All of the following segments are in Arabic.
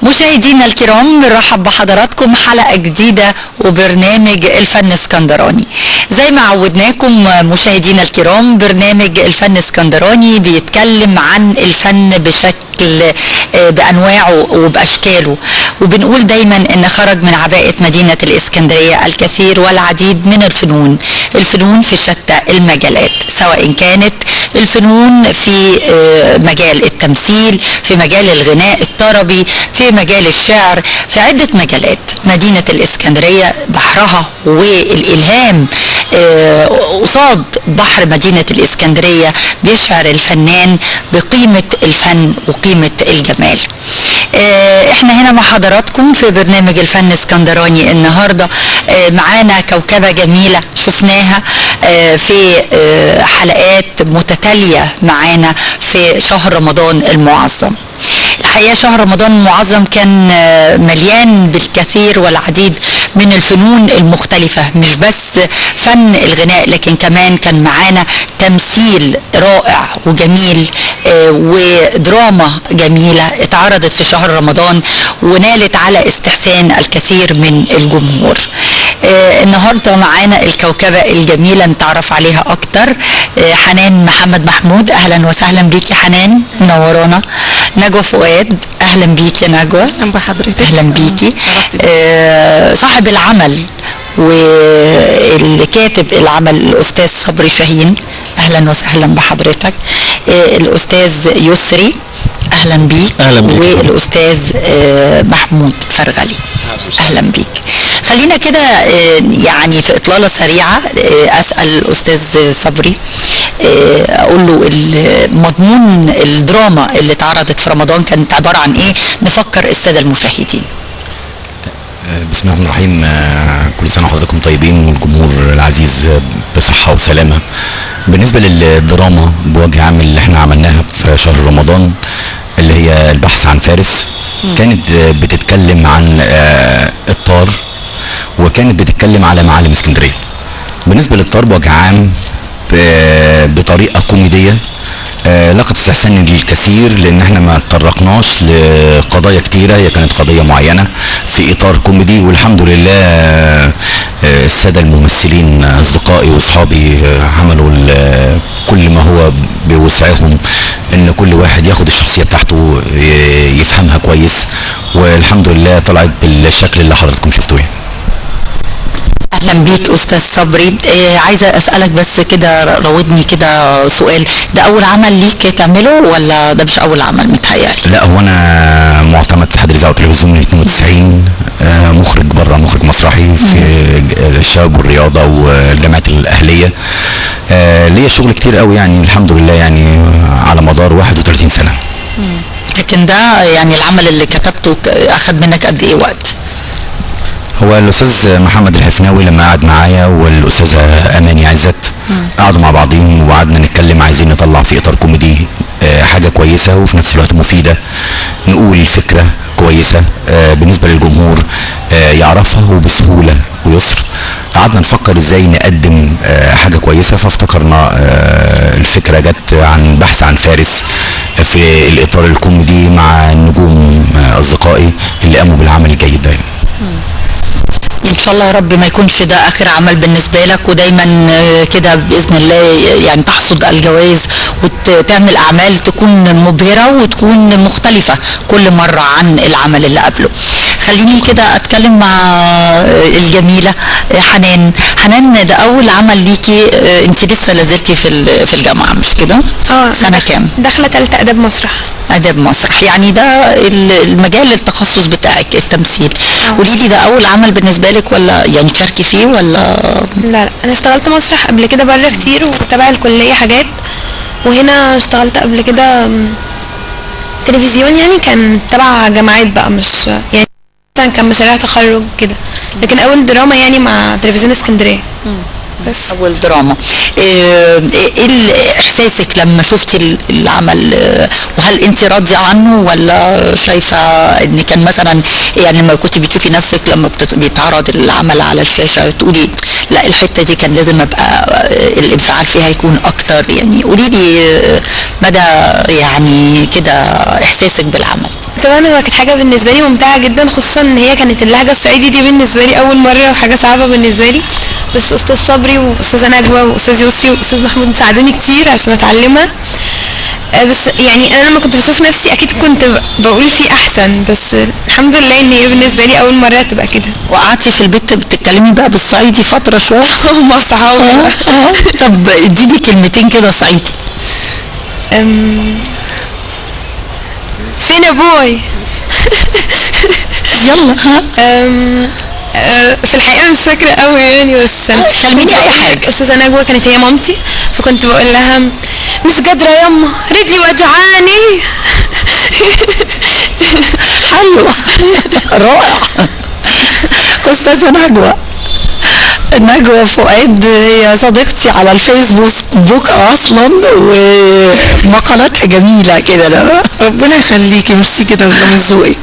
مشاهدينا الكرام، بنرحب بحضراتكم حلقة جديدة وبرنامج الفن اسكندراني. زي ما عودناكم مشاهدينا الكرام، برنامج الفن اسكندراني بيتكلم عن الفن بشكل بأنواعه وبأشكاله، وبنقول دايما ان خرج من عباءة مدينة الاسكندرية الكثير والعديد من الفنون في شتى المجالات، سواء كانت الفنون في مجال التمثيل، في مجال الغناء الطربي، في مجال الشعر، في عدة مجالات. مدينة الاسكندرية بحرها والإلهام قصاد بحر مدينة الاسكندرية بيشعر الفنان بقيمة الفن وقيمة الجمال. احنا هنا مع حضراتكم في برنامج الفن اسكندراني. النهاردة معانا كوكبة جميلة شفناها في حلقات متتالية معانا في شهر رمضان المعظم. الحقيقة شهر رمضان المعظم كان مليان بالكثير والعديد من الفنون المختلفة، مش بس فن الغناء لكن كمان كان معانا تمثيل رائع وجميل ودراما جميلة اتعرضت في شهر رمضان ونالت على استحسان الكثير من الجمهور. النهاردة معانا الكوكبة الجميلة نتعرف عليها أكتر، حنان محمد محمود. أهلا وسهلا بيكي حنان، منورانا. نجوى فؤاد، أهلا بيكي نجوى. أهلا بحضرتك. أهلا بيكي. صاحب العمل واللي كاتب العمل الأستاذ صبري شاهين، أهلا وسهلا بحضرتك. الأستاذ يسري، أهلا بيك. أهلا بيك. والأستاذ محمود فرغلي، أهلا بيك. خلينا كده يعني في إطلالة سريعة أسأل الأستاذ صبري، أقول له مضمون الدراما اللي اتعرضت في رمضان كانت عبارة عن إيه؟ نفكر السادة المشاهدين. بسم الله الرحمن الرحيم. كل سنة وحضراتكم طيبين والجمهور العزيز بصحة وسلامة. بالنسبة للدراما بوجه عام اللي احنا عملناها في شهر رمضان اللي هي البحث عن فارس، كانت بتتكلم عن الطار، وكانت بتتكلم على معالم اسكندرية. بالنسبة للطار بوجه عام بطريقة كوميدية لقت استحسان الكثير، لان احنا ما تطرقناش لقضايا كتيرة، هي كانت قضية معينة في اطار كوميدي، والحمد لله السادة الممثلين اصدقائي واصحابي عملوا كل ما هو بوسعهم ان كل واحد ياخد الشخصية بتاعته يفهمها كويس، والحمد لله طلعت بالشكل اللي حضراتكم شفتوه. اهلا بيك استاذ صبري. عايزه اسالك بس كده، راودني كده سؤال، ده اول عمل ليك تعمله ولا ده مش اول عمل متهيألي؟ لا، هو انا معتمد في اتحاد الاذاعه والتلفزيون من 92، مخرج بره، مخرج مسرحي في الشباب والرياضه والجامعات الاهليه. ليا شغل كتير قوي يعني الحمد لله، يعني على مدار 31 سنه. لكن ده يعني العمل اللي كتبته اخذ منك قد ايه وقت؟ هو الاستاذ محمد الحفناوي لما قعد معايا والاستاذه اماني عزت قعدوا مع بعضين وقعدنا نتكلم، عايزين نطلع في اطار كوميدي حاجه كويسه وفي نفس الوقت مفيده، نقول فكره كويسه بالنسبه للجمهور يعرفها وبسهوله ويسر. قعدنا نفكر ازاي نقدم حاجه كويسه، فافتكرنا الفكره جت عن بحث عن فارس في الاطار الكوميدي مع نجوم اصدقائي اللي قاموا بالعمل الجيد ده. ان شاء الله يا رب ما يكونش ده اخر عمل بالنسبه لك، ودايما كده باذن الله يعني تحصد الجوائز وتعمل اعمال تكون مبهره وتكون مختلفه كل مره عن العمل اللي قبله. خليني كده اتكلم مع الجميله حنان. حنان، ده اول عمل ليكي، انت لسه لازلتي في الجامعه مش كده؟ سنه كام؟ داخله ثالثه اداب مسرح. اداب مسرح، يعني ده المجال التخصص بتاعك التمثيل. قولي لي، ده اول عمل بالنسبه لك ولا يعني تشاركي فيه ولا؟ لا انا اشتغلت مسرح قبل كده بره كتير وتبع الكليه حاجات، وهنا اشتغلت قبل كده تلفزيون، يعني كان تبع جامعات بقى، مش يعني كان مشاريع تخرج كده، لكن اول دراما يعني مع تلفزيون اسكندريه. بس اول دراما. ايه احساسك لما شفتي العمل؟ وهل انت راضيه عنه ولا شايفه ان كان مثلا يعني لما كنت بتشوفي نفسك لما بيتعرض العمل على الشاشه تقولي لا الحته دي كان لازم ابقى الانفعال فيها يكون اكتر؟ يعني قولي لي مدى يعني كده احساسك بالعمل. طبعا هو كانت حاجه بالنسبه لي ممتعه جدا، خصوصا ان هي كانت اللهجه الصعيدي دي بالنسبه لي اول مره وحاجه صعبه بالنسبه لي، بس استاذ صبري واستاذه نجوى واستاذ يسري واستاذ محمود ساعدوني كتير عشان اتعلمها. بس يعني انا لما كنت بشوف نفسي اكيد كنت بقول فيه احسن، بس الحمد لله ان هي بالنسبه لي اول مره تبقى كده. وقعدتي في البيت بتتكلمي بقى بالصعيدي فتره شويه مع صحابي. طب اديني كلمتين كده صعيدي. فين ابوي؟ يلا. في الحقيقه مش فاكره قوي يعني، بس كلميني اي حاجه. استاذه نجوى كانت هي مامتي، فكنت بقول لها مش قادره يما رجلي وجعاني. حلو. رائع. استاذه نجوى فؤاد هي صديقتي على الفيسبوك اصلا، ومقالاتها جميله كده. ربنا يخليكي، ميرسي كده من ذوقك.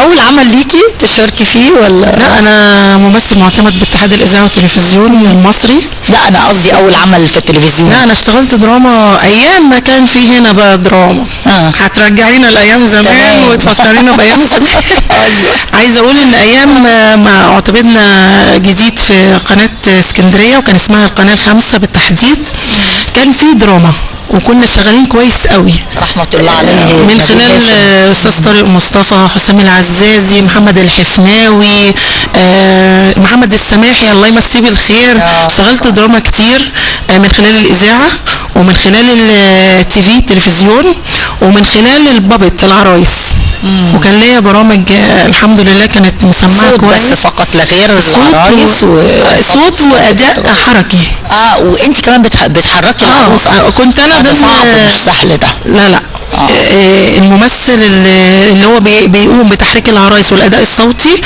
اول عمل ليكي تشاركي فيه ولا؟ لا انا ممثل معتمد باتحاد الاذاعه والتلفزيون المصري. لا انا قصدي اول عمل في التلفزيون. لا انا اشتغلت دراما ايام ما كان في هنا بقى دراما. هترجعينا لايام زمان وتفكرينا بايام زمان. عايزه اقول ان ايام ما اعتمدنا جديد في قناه اسكندريه وكان اسمها القناه الخامسه بالتحديد، كان في دراما وكنا شغالين كويس قوي رحمه الله عليه، من خلال استاذ طارق مصطفى، حسام العزازي، محمد الحفناوي، محمد السماحي الله يمسيه بالخير. اشتغلت دراما كتير من خلال الاذاعه ومن خلال التلفزيون ومن خلال البابت العرايس. وكان ليا برامج الحمد لله كانت مسمعه كويس. بس فقط لا غير العرايس صوت واداء حركي. وانت كمان بتحركي العروسه. كنت انا ضمن صعب مش سهل ده. لا الممثل اللي هو بيقوم بتحريك العرايس والاداء الصوتي،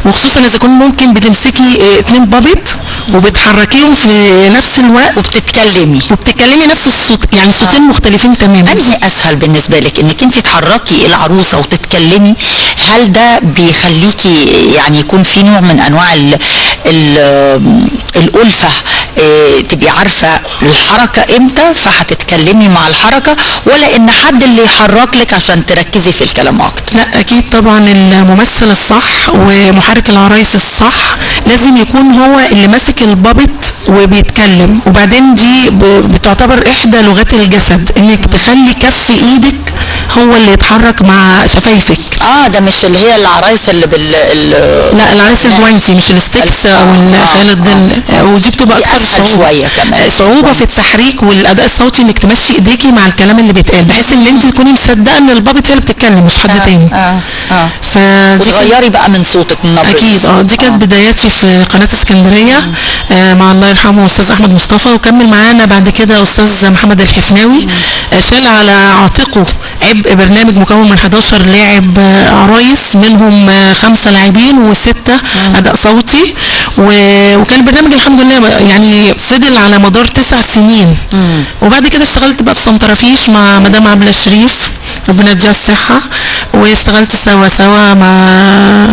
وخصوصا اذا كنت ممكن بتمسكي 2 بابت وبتحركيهم في نفس الوقت وبتتكلمي نفس الصوت، يعني صوتين مختلفين تماما. انهي اسهل بالنسبه لك، انك انت تحركي العروسه وتتكلمي؟ هل ده بيخليكي يعني يكون في نوع من انواع الالفه، تبقي عارفه الحركه امتى فهتتكلمي مع الحركه، ولا ان حد اللي يحرك لك عشان تركزي في الكلام اكتر؟ لا اكيد طبعا الممثل الصح ومحرك العرايس الصح لازم يكون هو اللي ماسك البابت وبيتكلم. وبعدين دي بتعتبر احدى لغات الجسد، انك تخلي كف ايدك هو اللي يتحرك مع شفايفك. ده مش اللي هي العرايس اللي لا العرايس الجوانتي مش الستيكس او الخيال ودي بتبقى اكثر شويه كمان صعوبه في التحريك والاداء الصوتي، انك تمشي ايديكي مع الكلام اللي بيتقال بحيث ان انت تكوني مصدقه ان البابت هي اللي بتتكلم مش حد تاني. وتغيري بقى من صوتك النبرة. اكيد. دي كانت بداياتي في قناه اسكندريه مع الله يرحمه استاذ احمد مصطفى، وكمل معانا بعد كده استاذ محمد الحفناوي. شال على عاتقه عبء برنامج مكون من 11 لاعب عرايس، منهم 5 لاعبين و6 اداء صوتي، وكان البرنامج الحمد لله يعني فضل على مدار 9 سنين. وبعد كده اشتغلت بقى في سنترافيش مع مدام عبلة شريف ربنا يديها الصحه، واشتغلت سوا مع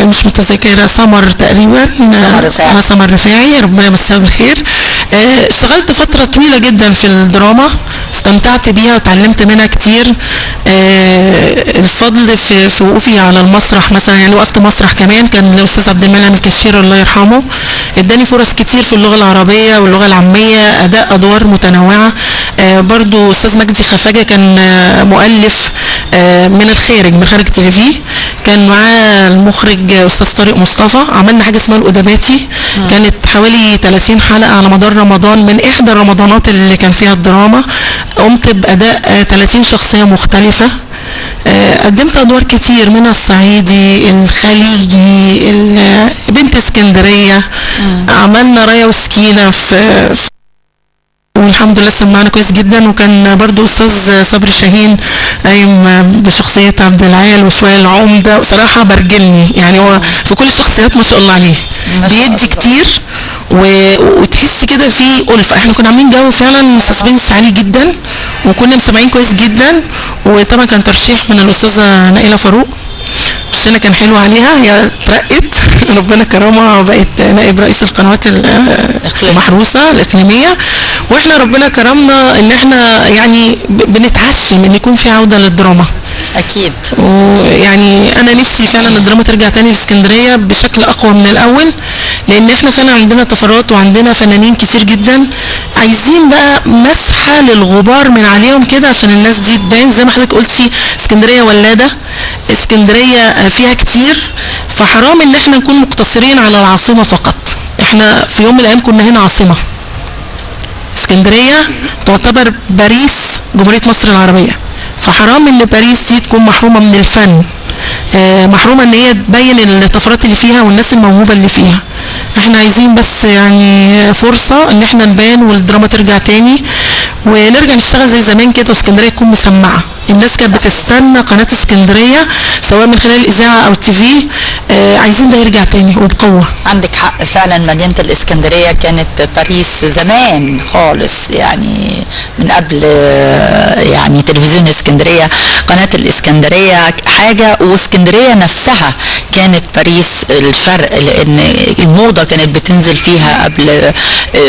مش متذكره، سمر تقريبا. سمر رفاعي. سمر رفاعي، ربنا يمسيها بالخير. اشتغلت فتره طويله جدا في الدراما، استمتعت بيها وتعلمت منها كتير. الفضل في وقوفي على المسرح مثلا، يعني وقفت مسرح كمان كان الاستاذ عبد المنعم الكشير الله يرحمه، اداني فرص كتير في اللغه العربيه واللغه العاميه، ادوار متنوعه. برضو استاذ مجدي خفاجه كان مؤلف من الخارج، من خارج تلفزيون، كان معاه المخرج استاذ طارق مصطفى. عملنا حاجه اسمها الادباتي، كانت حوالي 30 حلقه على مدار رمضان، من احدى الرمضانات اللي كان فيها الدراما. قمت باداء 30 شخصيه مختلفه. قدمت ادوار كتير، منها الصعيدي، الخليجي، بنت اسكندريه. عملنا رايه وسكينه في والحمد لله سمعنا كويس جدا. وكان برضو استاذ صبري شاهين قايم بشخصيه عبد العال وشويه العمده، وصراحه برجلني يعني، هو في كل الشخصيات ما شاء الله عليه بيدي كتير وتحسي كده في ألفة. احنا كنا عاملين جو فعلا سسبنس عالي جدا، وكنا مسمعين كويس جدا. وطبعا كان ترشيح من الاستاذه نائله فاروق، وشنا كان حلو عليها، هي اترقت ربنا كرمها وبقت نائب رئيس القنوات المحروسه الاقليميه. واحنا ربنا كرمنا ان احنا يعني بنتعشم ان يكون في عوده للدراما. اكيد. ويعني انا نفسي فعلا الدراما ترجع تاني لاسكندريه بشكل اقوى من الاول، لان احنا فعلا عندنا طفرات وعندنا فنانين كتير جدا. عايزين بقى مسحه للغبار من عليهم كده عشان الناس دي تبان. زي ما حضرتك قلتي اسكندريه ولاده، اسكندريه فيها كتير، فحرام ان احنا نكون مقتصرين على العاصمه فقط. احنا في يوم من الايام كنا هنا عاصمه. اسكندريه تعتبر باريس جمهوريه مصر العربيه، فحرام ان باريس دي تكون محرومه من الفن، محرومه ان هي تبين الطفرات اللي فيها والناس الموهوبه اللي فيها. احنا عايزين بس يعني فرصه ان احنا نبان والدراما ترجع تاني، ونرجع نشتغل زي زمان كده، واسكندريه تكون مسمعه. الناس كانت بتستنى قناه اسكندريه سواء من خلال الاذاعه او التي في. عايزين ده يرجع تاني وبقوه. عندك حق فعلا، مدينه الاسكندريه كانت باريس زمان خالص، يعني من قبل يعني تلفزيون اسكندريه، قناه الاسكندريه حاجه، واسكندريه نفسها كانت باريس الشرق، لان الموضه كانت بتنزل فيها قبل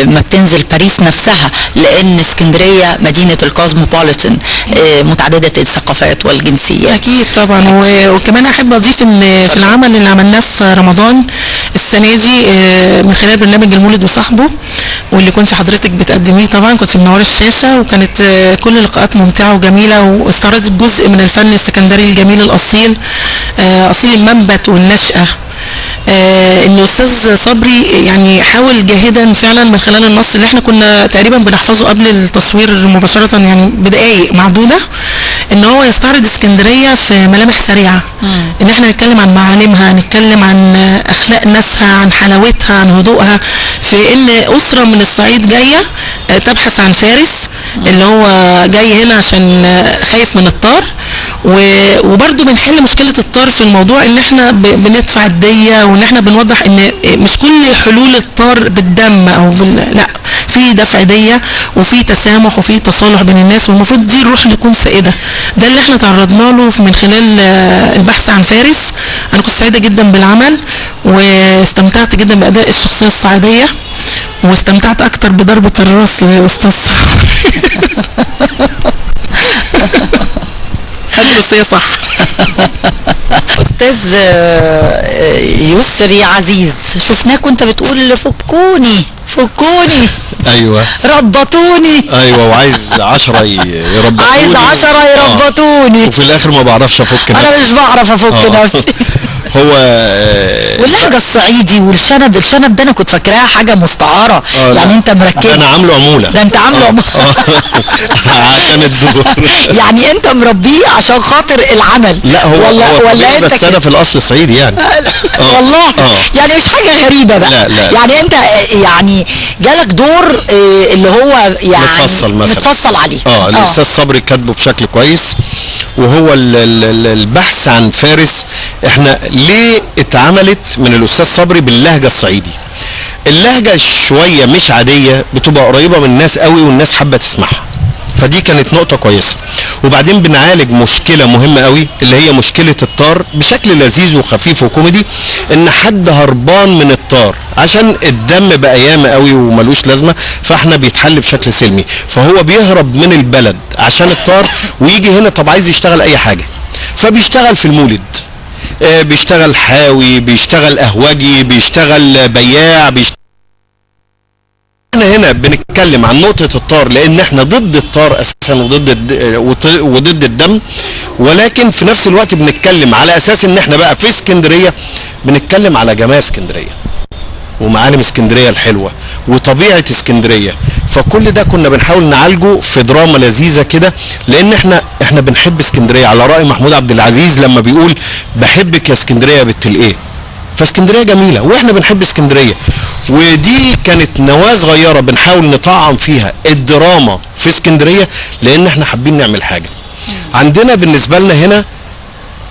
ما بتنزل باريس نفسها، لان اسكندريه مدينه الكوزموبوليتان متعدده الثقافات والجنسيات. اكيد طبعا. وكمان احب اضيف ان في العمل اللي عملناه في رمضان السنه دي من خلال برنامج المولد وصاحبه، واللي كنت حضرتك بتقدميه طبعا، كنت منوره الشاشه، وكانت كل اللقاءات ممتعه وجميله، واستعرضت جزء من الفن السكندري الجميل الاصيل، اصيل المنبت والنشأة. ان الاستاذ صبري يعني حاول جاهدا فعلا من خلال النص اللي احنا كنا تقريبا بنحفظه قبل التصوير مباشره، يعني بدقائق معدوده، ان هو يستعرض اسكندريه في ملامح سريعه. ان احنا نتكلم عن معالمها، نتكلم عن اخلاق ناسها، عن حلاوتها، عن هدوءها، في ان اسره من الصعيد جايه تبحث عن فارس، اللي هو جاي هنا عشان خايف من الطار. وبرده بنحل مشكله الطار في الموضوع، ان احنا بندفع الديه، وان احنا بنوضح ان مش كل حلول الطار بالدم او لا، في دفع ديه وفي تسامح وفي تصالح بين الناس، والمفروض دي الروح اللي تكون سائده. ده اللي احنا تعرضنا له من خلال البحث عن فارس. انا كنت سعيده جدا بالعمل، واستمتعت جدا باداء الشخصيه الصعيديه، واستمتعت اكتر بضربه الراس لاستاذ الروسية صح. استاذ يسري عزيز، شفناك وانت بتقول فكوني فكوني، ايوه ربطوني، ايوه، وعايز 10 يربطوني، عايز 10 يربطوني، وفي الاخر ما بعرفش افك نفسي. انا مش بعرف افك نفسي. هو واللهجه الصعيدي والشنب، الشنب ده انا كنت فاكراها حاجه مستعاره، يعني انت مركبه. انا عامله عموله. ده انت عامله عموله عشان الزبون. يعني انت مربيه عشان خاطر العمل؟ لا هو ولا انت بس انا في الاصل صعيدي يعني. والله يعني مش حاجه غريبه بقى. لا. يعني انت يعني جالك دور اللي هو يعني متفصل مثلا، متفصل عليه. الاستاذ صبري كاتبه بشكل كويس، وهو البحث عن فارس. احنا ليه اتعملت من الاستاذ صبري باللهجه الصعيدي؟ اللهجه شويه مش عاديه، بتبقى قريبه من الناس قوي، والناس حابه تسمعها، فدي كانت نقطه كويسه. وبعدين بنعالج مشكله مهمه قوي اللي هي مشكله الطار بشكل لذيذ وخفيف وكوميدي، ان حد هربان من الطار عشان الدم بقى ياما قوي وملوش لازمه، فاحنا بيتحل بشكل سلمي، فهو بيهرب من البلد عشان الطار ويجي هنا. طب عايز يشتغل اي حاجه، فبيشتغل في المولد، بيشتغل حاوي، بيشتغل قهوجي، بيشتغل بياع، احنا هنا بنتكلم عن نقطة الطار لان احنا ضد الطار اساسا وضد الدم، ولكن في نفس الوقت بنتكلم على اساس ان احنا بقى في اسكندرية بنتكلم على جمال اسكندرية ومعالم اسكندرية الحلوة وطبيعة اسكندرية. فكل ده كنا بنحاول نعالجه في دراما لذيذة كده، لان احنا بنحب اسكندرية على رأي محمود عبد العزيز لما بيقول بحبك يا اسكندرية يا بنت الايه. فاسكندريه جميله واحنا بنحب اسكندريه، ودي كانت نواه صغيره بنحاول نطعم فيها الدراما في اسكندريه لان احنا حابين نعمل حاجه. عندنا بالنسبه لنا هنا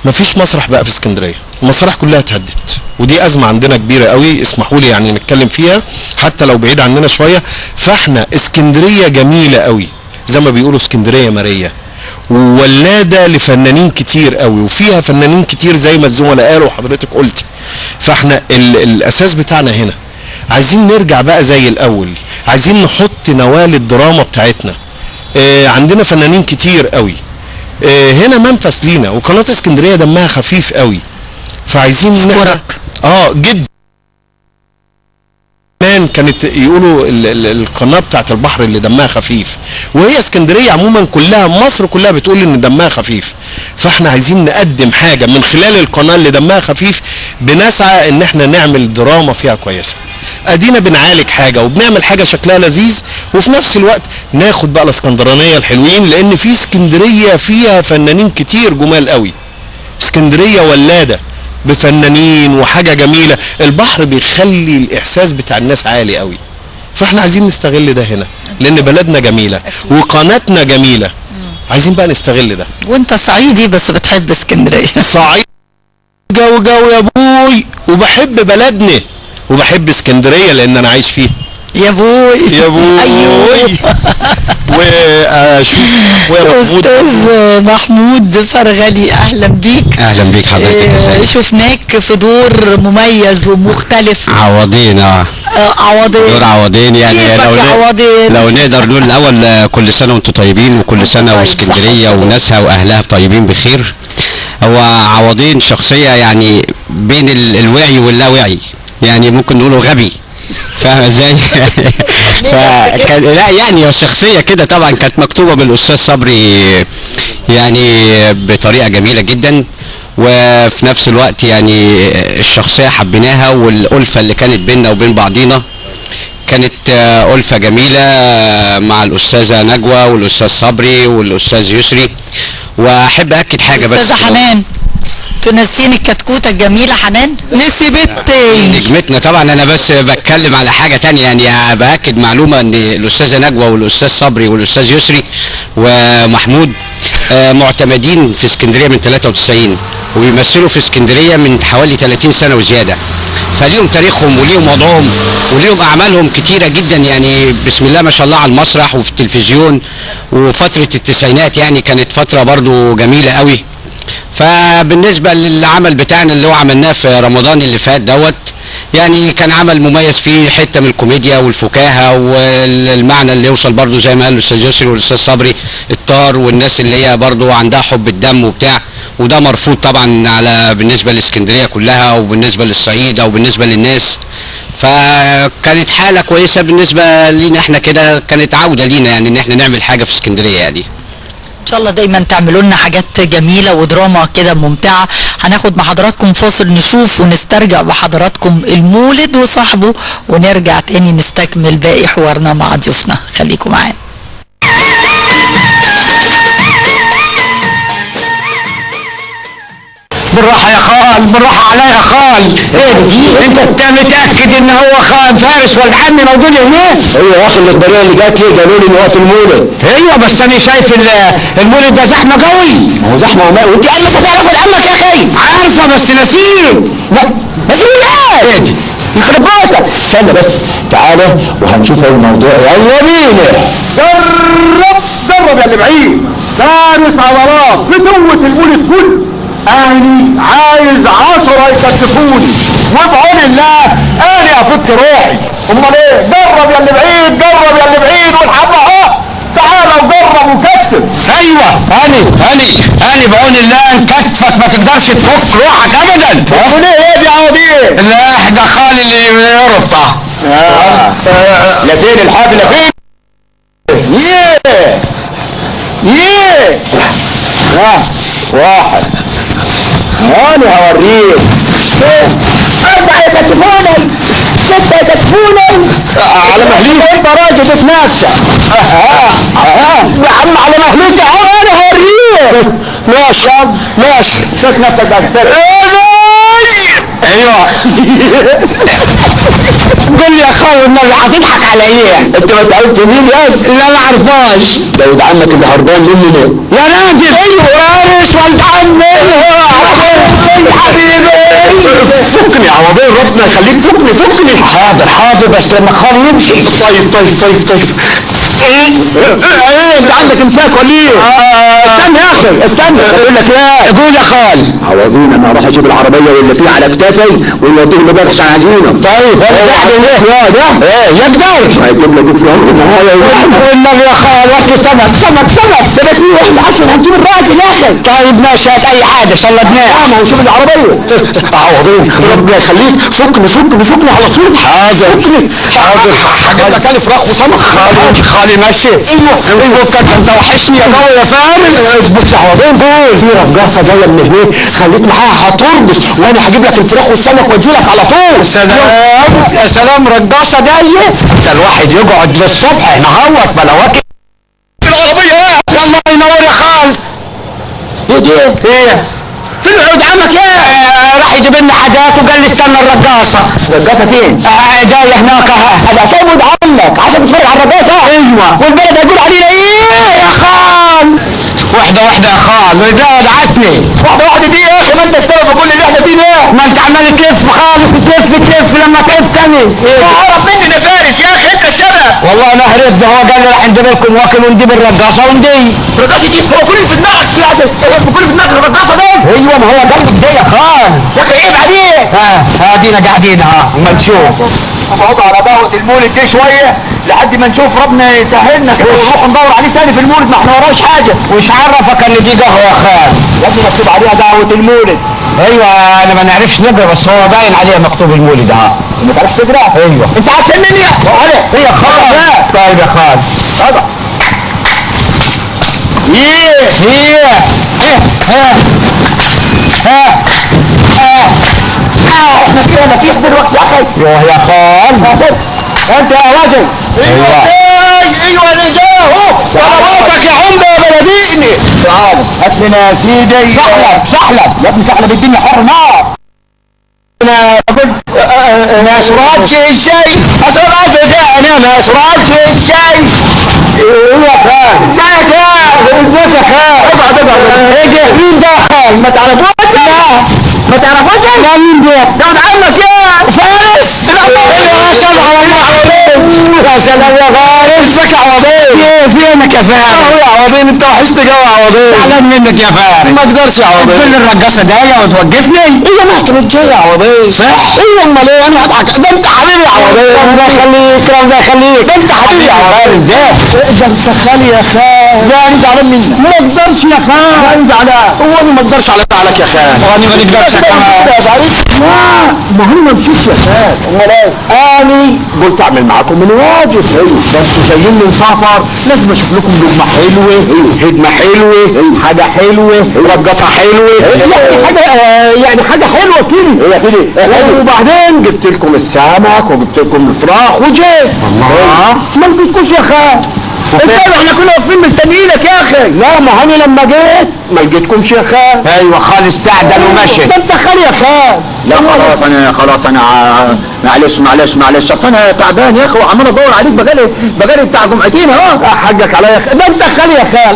مفيش مسرح بقى في اسكندريه، المسارح كلها اتهدت، ودي ازمه عندنا كبيره قوي، اسمحوا لي يعني نتكلم فيها حتى لو بعيد عننا شويه. فاحنا اسكندريه جميله قوي زي ما بيقولوا اسكندريه ماريه وولاده لفنانين كتير قوي، وفيها فنانين كتير زي ما الزملاء قالوا وحضرتك قلتي. فاحنا الاساس بتاعنا هنا عايزين نرجع بقى زي الاول، عايزين نحط نواه للدراما بتاعتنا. عندنا فنانين كتير قوي، هنا منفس لينا، وقناه اسكندريه دمها خفيف قوي، فعايزين جدا. كانت يقولوا القناه بتاعت البحر اللي دمها خفيف، وهي اسكندريه عموما كلها مصر كلها بتقول ان دمها خفيف، فاحنا عايزين نقدم حاجه من خلال القناه اللي دمها خفيف، بنسعى ان احنا نعمل دراما فيها كويسه. ادينا بنعالج حاجه وبنعمل حاجه شكلها لذيذ، وفي نفس الوقت ناخد بقى الاسكندرانيه الحلوين، لان في اسكندريه فيها فنانين كتير جمال قوي. اسكندريه ولاده بفنانين وحاجه جميله، البحر بيخلي الاحساس بتاع الناس عالي قوي، فاحنا عايزين نستغل ده هنا لان بلدنا جميله وقناتنا جميله، عايزين بقى نستغل ده. وانت صعيدي بس بتحب اسكندريه. صعيدي جو يا ابوي، وبحب بلدنا وبحب اسكندريه لان انا عايش فيها. يا بوي يا بوي. أيوه. واشوف استاذ محمود فرغلي، اهلا بيك. اهلا بيك حضرتك. شفناك في دور مميز ومختلف. عوضين. عوضين، دور عوضين يعني. لو نقدر نقول الاول كل سنه وانتم طيبين، وكل سنه واسكندريه وناسها واهلها طيبين بخير. هو عوضين شخصيه يعني بين الوعي واللاوعي، يعني ممكن نقوله غبي، فاهم ازاي؟ فكان لا يعني الشخصيه كده طبعا كانت مكتوبه بالاستاذ صبري يعني بطريقه جميله جدا، وفي نفس الوقت يعني الشخصيه حبيناها، والالفه اللي كانت بيننا وبين بعضينا كانت ألفة جميلة مع الأستاذة نجوى والأستاذ صبري والأستاذ يسري. وأحب أكد حاجة بس، أستاذة حنان تنسيني الكتكوتة الجميلة. حنان نسي بنتي نجمتنا طبعا. أنا بس بتكلم على حاجة تانية، يعني بأكد معلومة إن الأستاذة نجوى والأستاذ صبري والأستاذ يسري ومحمود معتمدين في اسكندرية من 93، وبيمثلوا في اسكندرية من حوالي 30 سنة وزيادة، فليهم تاريخهم وليهم وضعهم وليهم اعمالهم كتيره جدا، يعني بسم الله ما شاء الله على المسرح وفي التلفزيون. وفتره التسعينات يعني كانت فتره برضو جميله قوي. فبالنسبه للعمل بتاعنا اللي هو عملناه في رمضان اللي فات دوت، يعني كان عمل مميز فيه حته من الكوميديا والفكاهه والمعنى اللي يوصل برضو زي ما قال الاستاذ يسري والاستاذ صبري، الطار والناس اللي هي برضو عندها حب الدم وبتاع، وده مرفوض طبعا على بالنسبه لاسكندريه كلها وبالنسبه للصعيد او بالنسبه للناس. فكانت حاله كويسه بالنسبه لينا احنا كده، كانت عوده لينا يعني ان احنا نعمل حاجه في اسكندريه يعني. ان شاء الله دايما تعملوا لنا حاجات جميله ودراما كده ممتعه. هناخد مع حضراتكم فاصل نشوف ونسترجع بحضراتكم المولد وصاحبه، ونرجع تاني نستكمل باقي حوارنا مع ضيوفنا. خليكم معانا. بالراحة يا خال، بالراحة عليا يا خال. ايه انت متأكد ان هو خال فارس والعم موجود هناك؟ ايوه يا اخي، الاخباريه اللي جات لي قالوا لي ان هو في المولد. ايوه بس انا شايف المولد ده زحمة قوي. ما هو زحمة وما وانت قال مش هتعرف لعمك يا اخي. عارفة بس نسيم. نسيم ايه؟ ايه دي؟ يخرب بيتك. استنى بس، تعالى وهنشوف الموضوع. يلا بينا. جرب يا اللي بعيد. فارس عضلات فتوة المولد كله. انا عايز 10 يكتفوني وبعون الله انا افك روحي. امال ايه؟ جرب يا اللي بعيد، جرب يا اللي بعيد والحبه اهو. تعالى وجرب وكتف. ايوه هاني بعون الله كتفك ما تقدرش تفك روحك ابدا. تقول ايه دي عوضيه؟ لا ده خالي اللي من اوروبا. لا فين الحبل فين؟ يه واحد انا هوريك. 4 يكتفوني، 6 يكتفوني على مهليك. انت راجل تتنسى. يا عم على مهليك اهو انا هوريك. ماشي شوف نفسك بقى. ايوه قول لي يا خالد النبي هتضحك على ايه؟ انت ما تعرفش مين يا؟ لا ما اعرفهاش. ده ولد عمك اللي هربان مني ليه؟ يا راجل وارث ولد عمي حبيبي. فكني عوضين ربنا يخليك فكني. حاضر بس لما خالي يمشي. طيب ايه انت عندك امساك ولا ايه؟ استنى يا اخي استنى. اقول لك ايه؟ قول يا خال. عوضين انا اروح اجيب العربيه واللي فيها على كتافي ونوديه المبارك عشان عايزينه. طيب انا قاعد ايه يقدر هيجيب لك في والنبي يا خال واكل سمك ده في واحد عشان هنجيب الراجل يا اخي. طيب ماشي هات اي حاجه صلدناها. ما هنشوف العربيه. عوضين ربنا يخليك فكني على طول. حاضر هجيب لك الف فراخ وسمك. خالي ماشي. ايوه انت وحشني يا جو يا فارس. بص يا عوضين في رقاصه جايه من هناك خليك معاها هترقص وانا هجيب لك الفراخ والسمك واجيلك على طول. يا سلام رقاصه جايه. ده الواحد يقعد للصبح نهوت بلا واكل العربيه. والله ينور يا خال. ايه فين عود عمك ايه؟ راح يجيب لنا حاجات وقال لي استنى الرقاصه فين؟ جايه هناك هذا فين ولد عمك عشان تتفرج على الرقاصه؟ ايوه والبلد هيقول علينا ايه يا خال. واحده يا خال وده دعتني. واحده دي يا اخي ما انت السبب كل اللي احنا فيه ده. ما انت عمال تلف خالص تلف لما تعبتني. هرب مني ده فارس يا اخي انت السبب. والله انا هربت. هو قال لي راح نجيب لكم واكل ونجيب الرقاصه وندي. الرقاصه دي هو كل في دماغك كل في دماغك الرقاصه دي. ايوه ما هو قال لي كده يا خال. يا اخي عيب عليك. ادينا قاعدين اما نشوف. نقعد على دعوه المولد دي شويه لحد ما نشوف ربنا يسهلنا كده ونروح ندور عليه تاني في المولد. ما احنا وراش حاجه. وش عرفك ان دي قهوه يا خال؟ يا ابني مكتوب عليها دعوه المولد. ايوه انا ما نعرفش نقرا بس هو باين عليها مكتوب المولد. ما تعرفش تقرا؟ ايوه انت هتسمني هي خال. طيب يا خال. طبعا احنا كده مفيش دلوقتي يا اخي. يوه يا خال. انت يا راجل. ايوه انا جاي اهو. طلباتك يا عمده يا بلديني. تعال هات لنا يا سيدي سحلب يا ابني. سحلب الدنيا حر نار. انا ما اشربش الشاي. انا ما اشربش الشاي. ايه يا خال؟ ازيك يا خال؟ اقعد ايه مين ده يا خال؟ ما تعرفوش؟ لا ما تعرفوش؟ لا مين ده؟ ده ولد عمك يا فارس. يا سلام يا فارس. ازيك يا عوضين؟ فينك يا فارس؟ اهو يا عوضين انت وحشت جو يا عوضين. زعلان منك يا فارس. ما تقدرش يا عوضين. كل الرقاصه جايه وتوقفني. ايه ما احترمتش يا عوضين. صح؟ ايه امال ايه انا هضحك. ده انت حبيبي يا عوضين. ربنا يخليك ده انت حبيبي يا عوضين. ازاي؟ ده انت خالي يا خال. لا انا زعلان منك. ما اقدرش يا خال. انا زعلان. هو انا ما اقدرش على زعلك يا خال. وانا ما نقدرش كمان. ما هو ما مشيتش يا خال. امال ايه؟ انا قلت اعمل معاكم من واجب. ايوه ده انتوا جايين من سفر لازم اشوف لكم لقمه حلوه هدمه حلوه حاجه حلوه رقصه حلوه يعني حاجه حلوه كده. هي كده. وبعدين جبت لكم السمك وجبت لكم الفراخ وجيت. الله ما لقيتكوش يا خال. انت احنا كنا واقفين مستنيينك يا اخي. لا ما انا لما جيت ما لقيتكمش يا خال. ايوه خال استعدل ومشي. ده انت خال يا خال. لا خلاص انا معلش اصل انا تعبان يا اخي وعمال ادور عليك بقالي بتاع جمعتين اهو. حقك عليا يا خال. ده انت خال يا خال.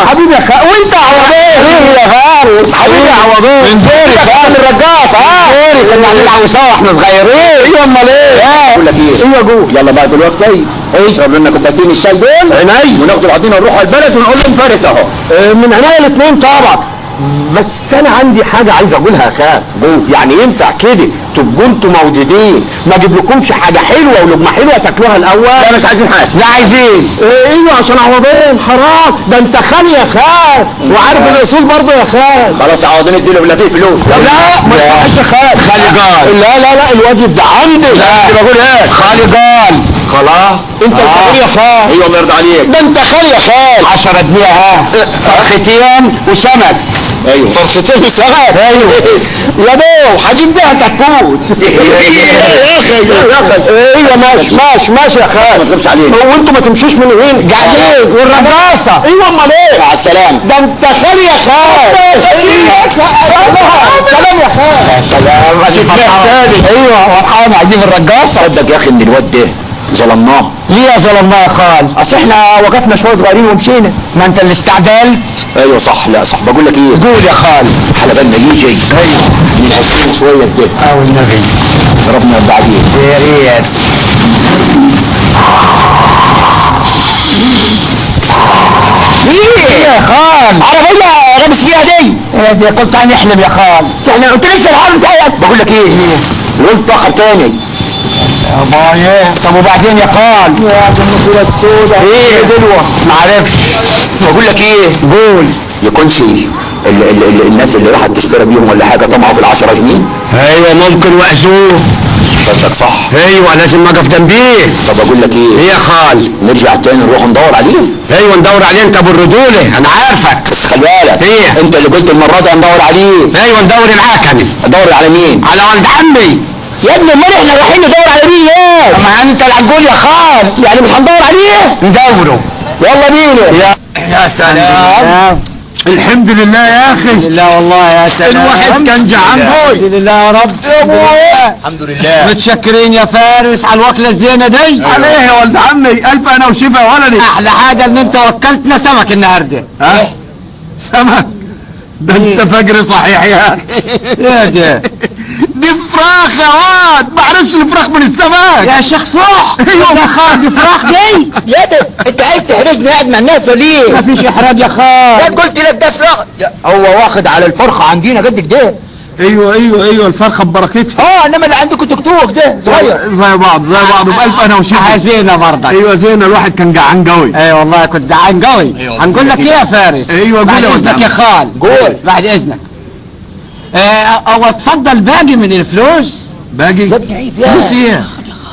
حبيبي يا خال. وانت عوضين. حبيبي يا خال. حبيبي يا عوضين. من دوري خال الرقاص. دوري كنا هنلعب سوا واحنا صغيرين. ايه امال ايه؟ بقول لك ايه؟ ايه يا جو يلا بقى دلوقتي اشرب لنا كوبايتين الشاي دول عيني، وناخد بعضينا نروح البلد ونقول لهم فارس اهو. من عينيا الاثنين طبعا. بس انا عندي حاجه عايز اقولها يا خال. يعني ينفع كده تبقوا انتوا موجودين ما اجيب لكمش حاجه حلوه ولقمه حلوه تاكلوها الاول؟ لا مش عايزين حاجه. لا عايزين. ايوه عشان عوضين حرام، ده انت خال يا خال وعارف الاصول برضه يا خال. خلاص يا عوضين اديله ولا فيه فلوس. لا ما ينفعش يا خال. خالي قال. لا الواجب ده عندي. لا بقول ايه؟ خالي قال. خلاص انت الخال يا خال. ايوه الله يرضى عليك. ده انت خال يا خال. 10 جنيه ها، فرختين وسمك. ايوه فرختين وسمك. ايوه يا بو هجيب بيها كتكوت. يا اخي ايوه ماشي يا خال. ما تغيبش علينا. هو انتوا ما تمشوش من هنا قاعدين والرقاصه. ايوه امال ايه؟ مع السلامه. ده انت خال يا خال. سلام يا خال. يا سلام شفناه. ايوه فرحان عايزين الرقاصه. صدق يا اخي ان الواد ده ظلمناه. ليه يا ظلمناه يا خال؟ اصل احنا وقفنا شويه صغيرين ومشينا. ما انت اللي استعجلت. ايوه صح. لا صح. بقول لك ايه؟ قول يا خال. حلبنا يجي. ايوه نعزين شويه كده. والنبي ضربنا بعدين. يا ريت. ايه يا خال؟ عربيه لابس فيها دي قلت هنحلم يا خال. احنا قلت لسه الحال بتاعك. بقول لك ايه؟ قلت اخر تاني يا بايه. طب وبعدين يا خال؟ يا دي النصيبه السوداء. ايه دلوه؟ معرفش. بقول لك ايه؟ قول. يكونش الناس اللي راحت تشتري بيهم ولا حاجه طمعوا في ال10 جنيه؟ ايوه ممكن وقزوه. صدق صح. ايوه لازم اقف جنبيه. طب اقول لك ايه يا خال؟ نرجع تاني نروح ندور عليه. ايوه ندور عليه انت ابو الرجوله انا عارفك. بس خلي بالك ايه انت اللي قلت المره دي هندور عليه. ايوه ندور معاك انا. ادور على مين؟ على ولد عمي. يا ابني امال احنا رايحين ندور على مين ايه؟ طب انت اللي هتقول يا خال يعني مش هندور عليه؟ ندوره. يلا بينا. يا سلام. الحمد لله يا اخي. الحمد لله والله يا سلام. الواحد كان جعان قوي. الحمد لله يا رب. الحمد لله. متشكرين يا فارس على الوكله الزينه دي. عليه يا ولد عمي الف انا وشفا يا ولدي. احلى حاجه ان انت وكلتنا سمك النهارده. ها؟ سمك؟ ده انت فجر صحيح يا اخي. يا ده دي فراخ يا واد. ما اعرفش الفراخ من السمك يا شيخ صح. ايوه يا خال دي فراخ دي. يا ده انت عايز تحرجني قاعد مع الناس ليه؟ ما فيش احراج يا خال. يا قلت لك ده فراخ. هو واخد على الفرخه عندنا قد كده. ايوه الفرخه ببركتها. انما اللي عندكم تكتوك ده صغير. زي بعض وبالف انا وشيخ. زينه برضك. ايوه زينه الواحد كان جعان قوي. ايوه والله كنت جعان قوي. هنقول لك ايه يا فارس؟ ايوه بعد اذنك يا خال. قول بعد اذنك. او اتفضل باقي من الفلوس. باقي؟ يا ابني عيب يا فلوس ايه؟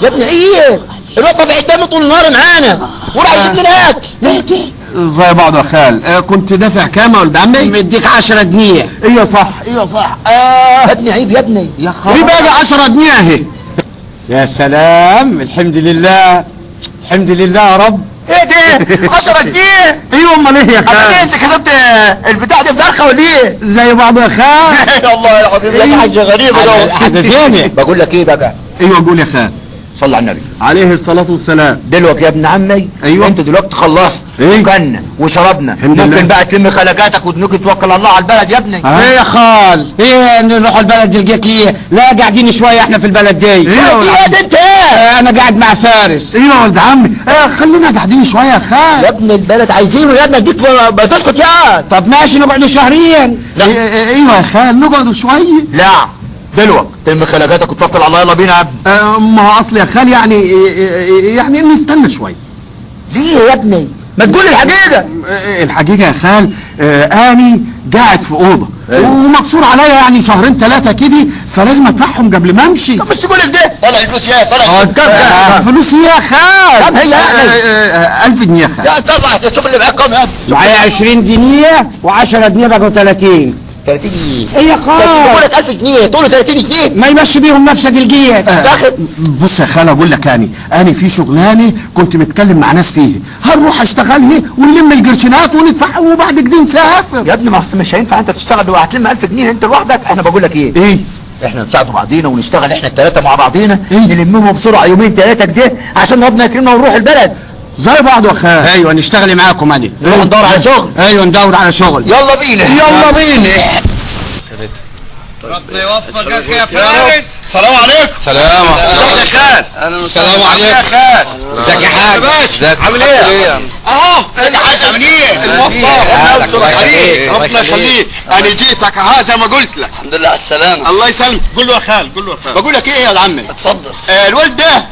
يا ابني عيب. الواد طبع قدامي طول النهار معانا وراح يجيب لنا اكل. زي بعض يا خال. كنت دافع كام يا ولد عمي؟ مديك 10 جنيه. ايوه صح. يا ابني عيب يا ابني يا خال. في باقي 10 جنيه اهي. يا سلام الحمد لله يا رب. ايه ده 10 جنيه؟ ايوه امال ايه يا خال؟ انت كسبت البتاع دي بفرخه ولا ايه؟ زي بعض يا خال. والله العظيم لك حاجه غريبه ده. حاجه زينه. بقول لك ايه بقى؟ ايوه قول يا خال. صلى على النبي عليه الصلاة والسلام. دلوقتي يا ابن عمي. ايوه انت دلوقتي خلصت. وكلنا وشربنا. ممكن بقى تلم خلقاتك وتنوك توكل الله على البلد يا ابني. ايه يا خال؟ ايه نروح البلد دي لقيت ليه؟ لا قاعدين شويه احنا في البلد دي. ايه انت؟ انا قاعد مع فارس. ايوه يا ولد عمي. خلينا قاعدين شويه يا خال. يا ابن البلد عايزينه يا ابني اديك بتسكت يا. طب ماشي نقعدوا شهرين. ايوه يا خال نقعدوا شويه. لا دلوقتي تم خلقاتك وتوكل على الله. يلا بينا يا ابني. ما هو اصل يا خال يعني نستنى شويه. ليه يا ابني؟ ما تقول الحقيقه. الحقيقه يا خال اني قاعد في اوضه ومقصور عليا يعني 2-3 كده فلازم ادفعهم قبل ما امشي. طب مش تقول ده طلع الفلوس يا طلع الفلوس يا خال. كم هي يا اخي؟ 1000 جنيه يا خال. طلع شوف اللي معاك كام. معايا 20 جنيه و10 جنيه بقوا 30 جنيه. ايه يا خال؟ بقول لك 1000 جنيه تقول له 30 جنيه ما يمشي بيهم نفسك الجيات. بص يا خال اقول لك انا في شغلانه كنت متكلم مع ناس فيه هنروح اشتغلها ونلم القرشينات وندفعهم وبعد كده نسافر. يا ابني ما مش هينفع انت تشتغل وهتلم 1000 جنيه انت لوحدك. احنا بقول لك ايه احنا نساعد بعضينا ونشتغل احنا الثلاثه مع بعضينا. نلمهم بسرعه 2-3 كده عشان ربنا يكرمنا ونروح البلد زي بعض يا خال. ايوه نشتغل معاكم انا. نروح ندور على شغل. ايوه ندور على شغل. يلا بينا. ربنا يوفقك يا فارس. السلام عليكم. سلام ازيك يا خال؟ السلام عليكم يا خال. ازيك يا حاج؟ ازيك عامل ايه؟ اهو انت حاج عامل ايه؟ المصطفى ربنا يخليك. انا جيتك زي ما قلت لك. الحمد لله على السلامة. الله يسلمك. قول له يا خال، قول له يا خال. بقول لك ايه يا عمي؟ اتفضل. الولد ده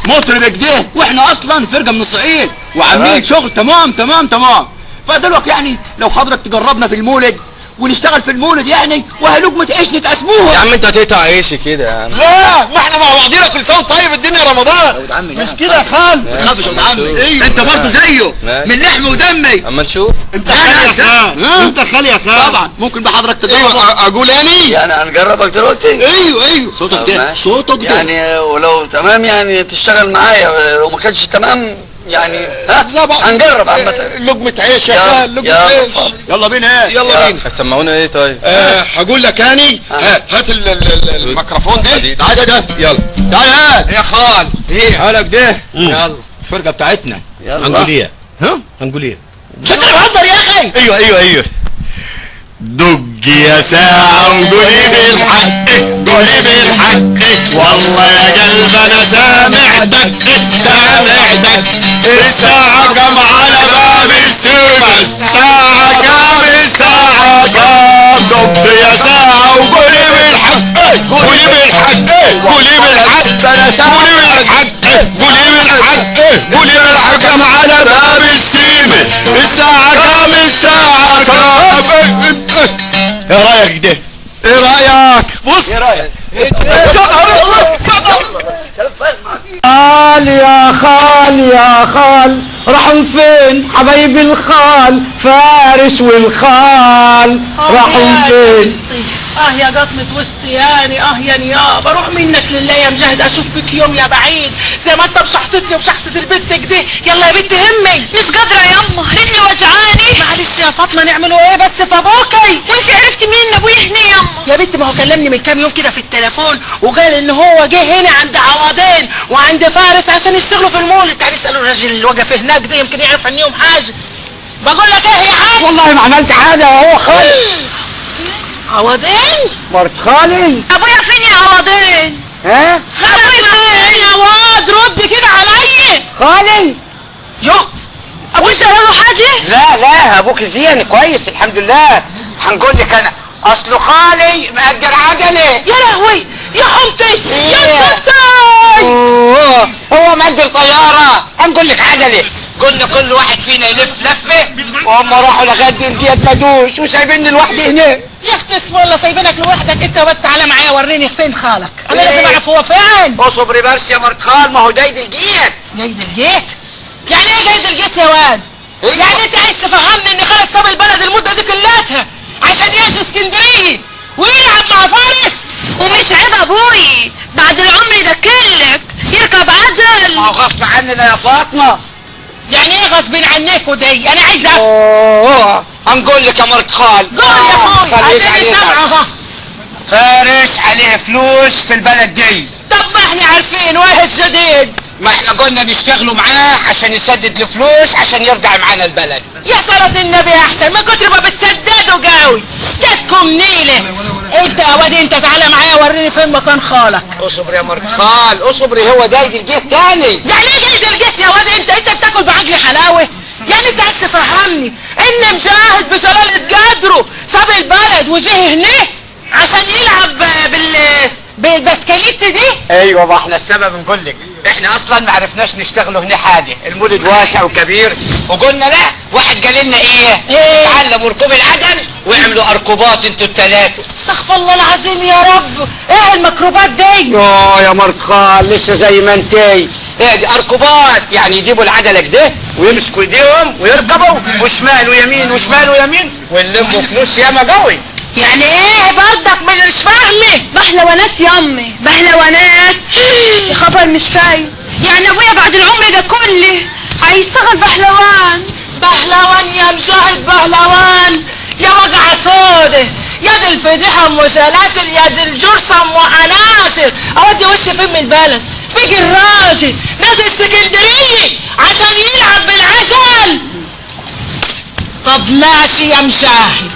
مطرب كده، واحنا اصلا فرقه من الصعيد وعاملين شغل تمام تمام تمام. فدلوقتي يعني لو حضرتك تجربنا في المولد ونشتغل في المولد يعني وهلقمة عيش نتقسموها. يا عم انت هتقطع عيشي كده يعني. لا ما احنا مع بعضينا كل سنه طيب، الدنيا رمضان. مش كده يا خال؟ ما تخافش يا ولد عمي. ايوه انت برضه زيه من لحمي ودمي. اما نشوف. انت خالي يا خال. انت خالي يا خال. طبعا ممكن بحضرتك تجرب. ايوه اقول يعني هنجربك دلوقتي. ايوه صوتك ده صوتك ده يعني ولو تمام يعني تشتغل معايا، لو ما كانش تمام يعني هنجرب عامة. لقمة عيش يا خال، لقمة عيش. يلا بينا. يلا بينا. هتسمعونا ايه طيب؟ هقول لك اني هات الميكروفون ده. تعالى ده يلا. تعالى هات يا خال. ايه هالك ده. يلا الفرقة بتاعتنا. يلا. هنقول ايه؟ هنقول ايه؟ مش انت بتهزر يا اخي؟ ايوه دق يا ساعة وقولي بالحق، قولي بالحق، والله يا قلب انا سامع دق سامع دق. الساعة كم على باب السوق؟ الساعة كم؟ الساعة كم؟ دق يا ساعة وقولي بالحق، قولي بالحق، قولي بالحق، انا سامع بالحق، قولي بالحق، قولي بالحق، كم على باب السيمة؟ الساعة كم؟ الساعة كم؟ ايه رايك ده؟ ايه رايك؟ بص ايه رايك؟ خال يا خال يا خال راحوا فين حبايب الخال؟ فارس والخال راحوا فين؟ يا قطمة وسطياني، يا نيابة روح منك لله يا مجاهد، اشوف فيك يوم يا بعيد زي ما انت بشحطتني وبشحطة البت كده. يلا يا بنت امي. مش قادرة يما، رجلي وجعاني. معلش يا فاطمة نعملوا ايه بس في ابوكي؟ وانت عرفتي منين ان ابويا هنا يما؟ يا بنت ما هو كلمني من كام يوم كده في التليفون وقال ان هو جه هنا عند عوضين وعند فارس عشان يشتغلوا في المولد. تعالي اسالوا الراجل اللي واقف هناك ده يمكن يعرف عنيهم حاجة. بقول لك ايه يا حاج؟ والله ما عملت حاجة وهو خالي. عوضين؟ مرت خالي. ابويا فين يا عوضين؟ ها؟ ابويا فين يا واد رد كده عليا. خالي. يو ابويا سأله حاجة؟ لا ابوك زين كويس الحمد لله. هنقول لك انا اصله خالي مأجر عجلة. يا لهوي يا حمتي يا ستي. هو مأجر طيارة. هنقول لك عجلة. قلنا كل واحد فينا يلف لفة وهم راحوا لغاية درجيات مدوش وسايبيني لوحدي هنا. يا اختي اسم الله سايبينك لوحدك انت وبت. تعالى معايا وريني فين خالك. انا لازم اعرف هو فين. اصبري بس يا مرت خال، ما هو جايد الجيت. جايد الجيت؟ يعني ايه جايد الجيت يا واد؟ يعني انت عايز تفهمني ان خالك ساب البلد المدة دي كلها عشان يمشي اسكندرية ويلعب مع فارس؟ ومش عيب ابوي بعد العمر ده كلك يركب عجل؟ ما هو غصب عننا يا فاطمة. يعني ايه غصب عنكوا دي؟ انا عايز هنقول لك يا مرت خال. قول يا اخوي اديني سامعة. فارس عليه فلوس في البلد دي. طب ما احنا عارفين وايه الجديد؟ ما احنا قلنا نشتغلوا معاه عشان يسدد الفلوس عشان يرجع معانا البلد. يا صلاة النبي احسن ما كتر ما بتسددوا قوي. جاتكم نيلة. انت يا واد انت تعالى معايا وريني فين مكان خالك. اصبر يا مرت خال اصبري، هو جايد الجيت تاني. يعني ايه جايد الجيت يا واد؟ انت بتاكل بعجل حلاوة؟ يعني انت عايز تفهمني ان مجاهد بجلالة قدره ساب البلد وجه هنا عشان يلعب بالبسكليت دي؟ ايوه ما احنا السبب نقول لك. احنا اصلا ما عرفناش نشتغلوا هنا حاجه، المولد واسع وكبير وقلنا لا. واحد قال لنا ايه؟ تعلموا ركوب العجل واعملوا اركوبات انتوا الثلاثه. استغفر الله العظيم يا رب. ايه الميكروبات دي؟ يا مرت خال لسه زي ما انتي. ايه دي اركوبات؟ يعني يجيبوا العجله كده ويمسكوا ايديهم ويركبوا وشمال ويمين وشمال ويمين ونلموا فلوس ياما قوي. يعني ايه برضك مش فاهمه؟ بهلوانات يا امي بهلوانات. يا خبر مش فاهم. يعني ابويا بعد العمر ده كله هيشتغل بهلوان؟ بهلوان يا مجاهد بهلوان. يا وجع سوده يا دي الفضيحه ام شلاشل يا دي الجرصه ام حناشر. اودي وشي فين من البلد؟ بيجي الراجل نازل اسكندريه عشان يلعب بالعجل. طب ماشي يا مجاهد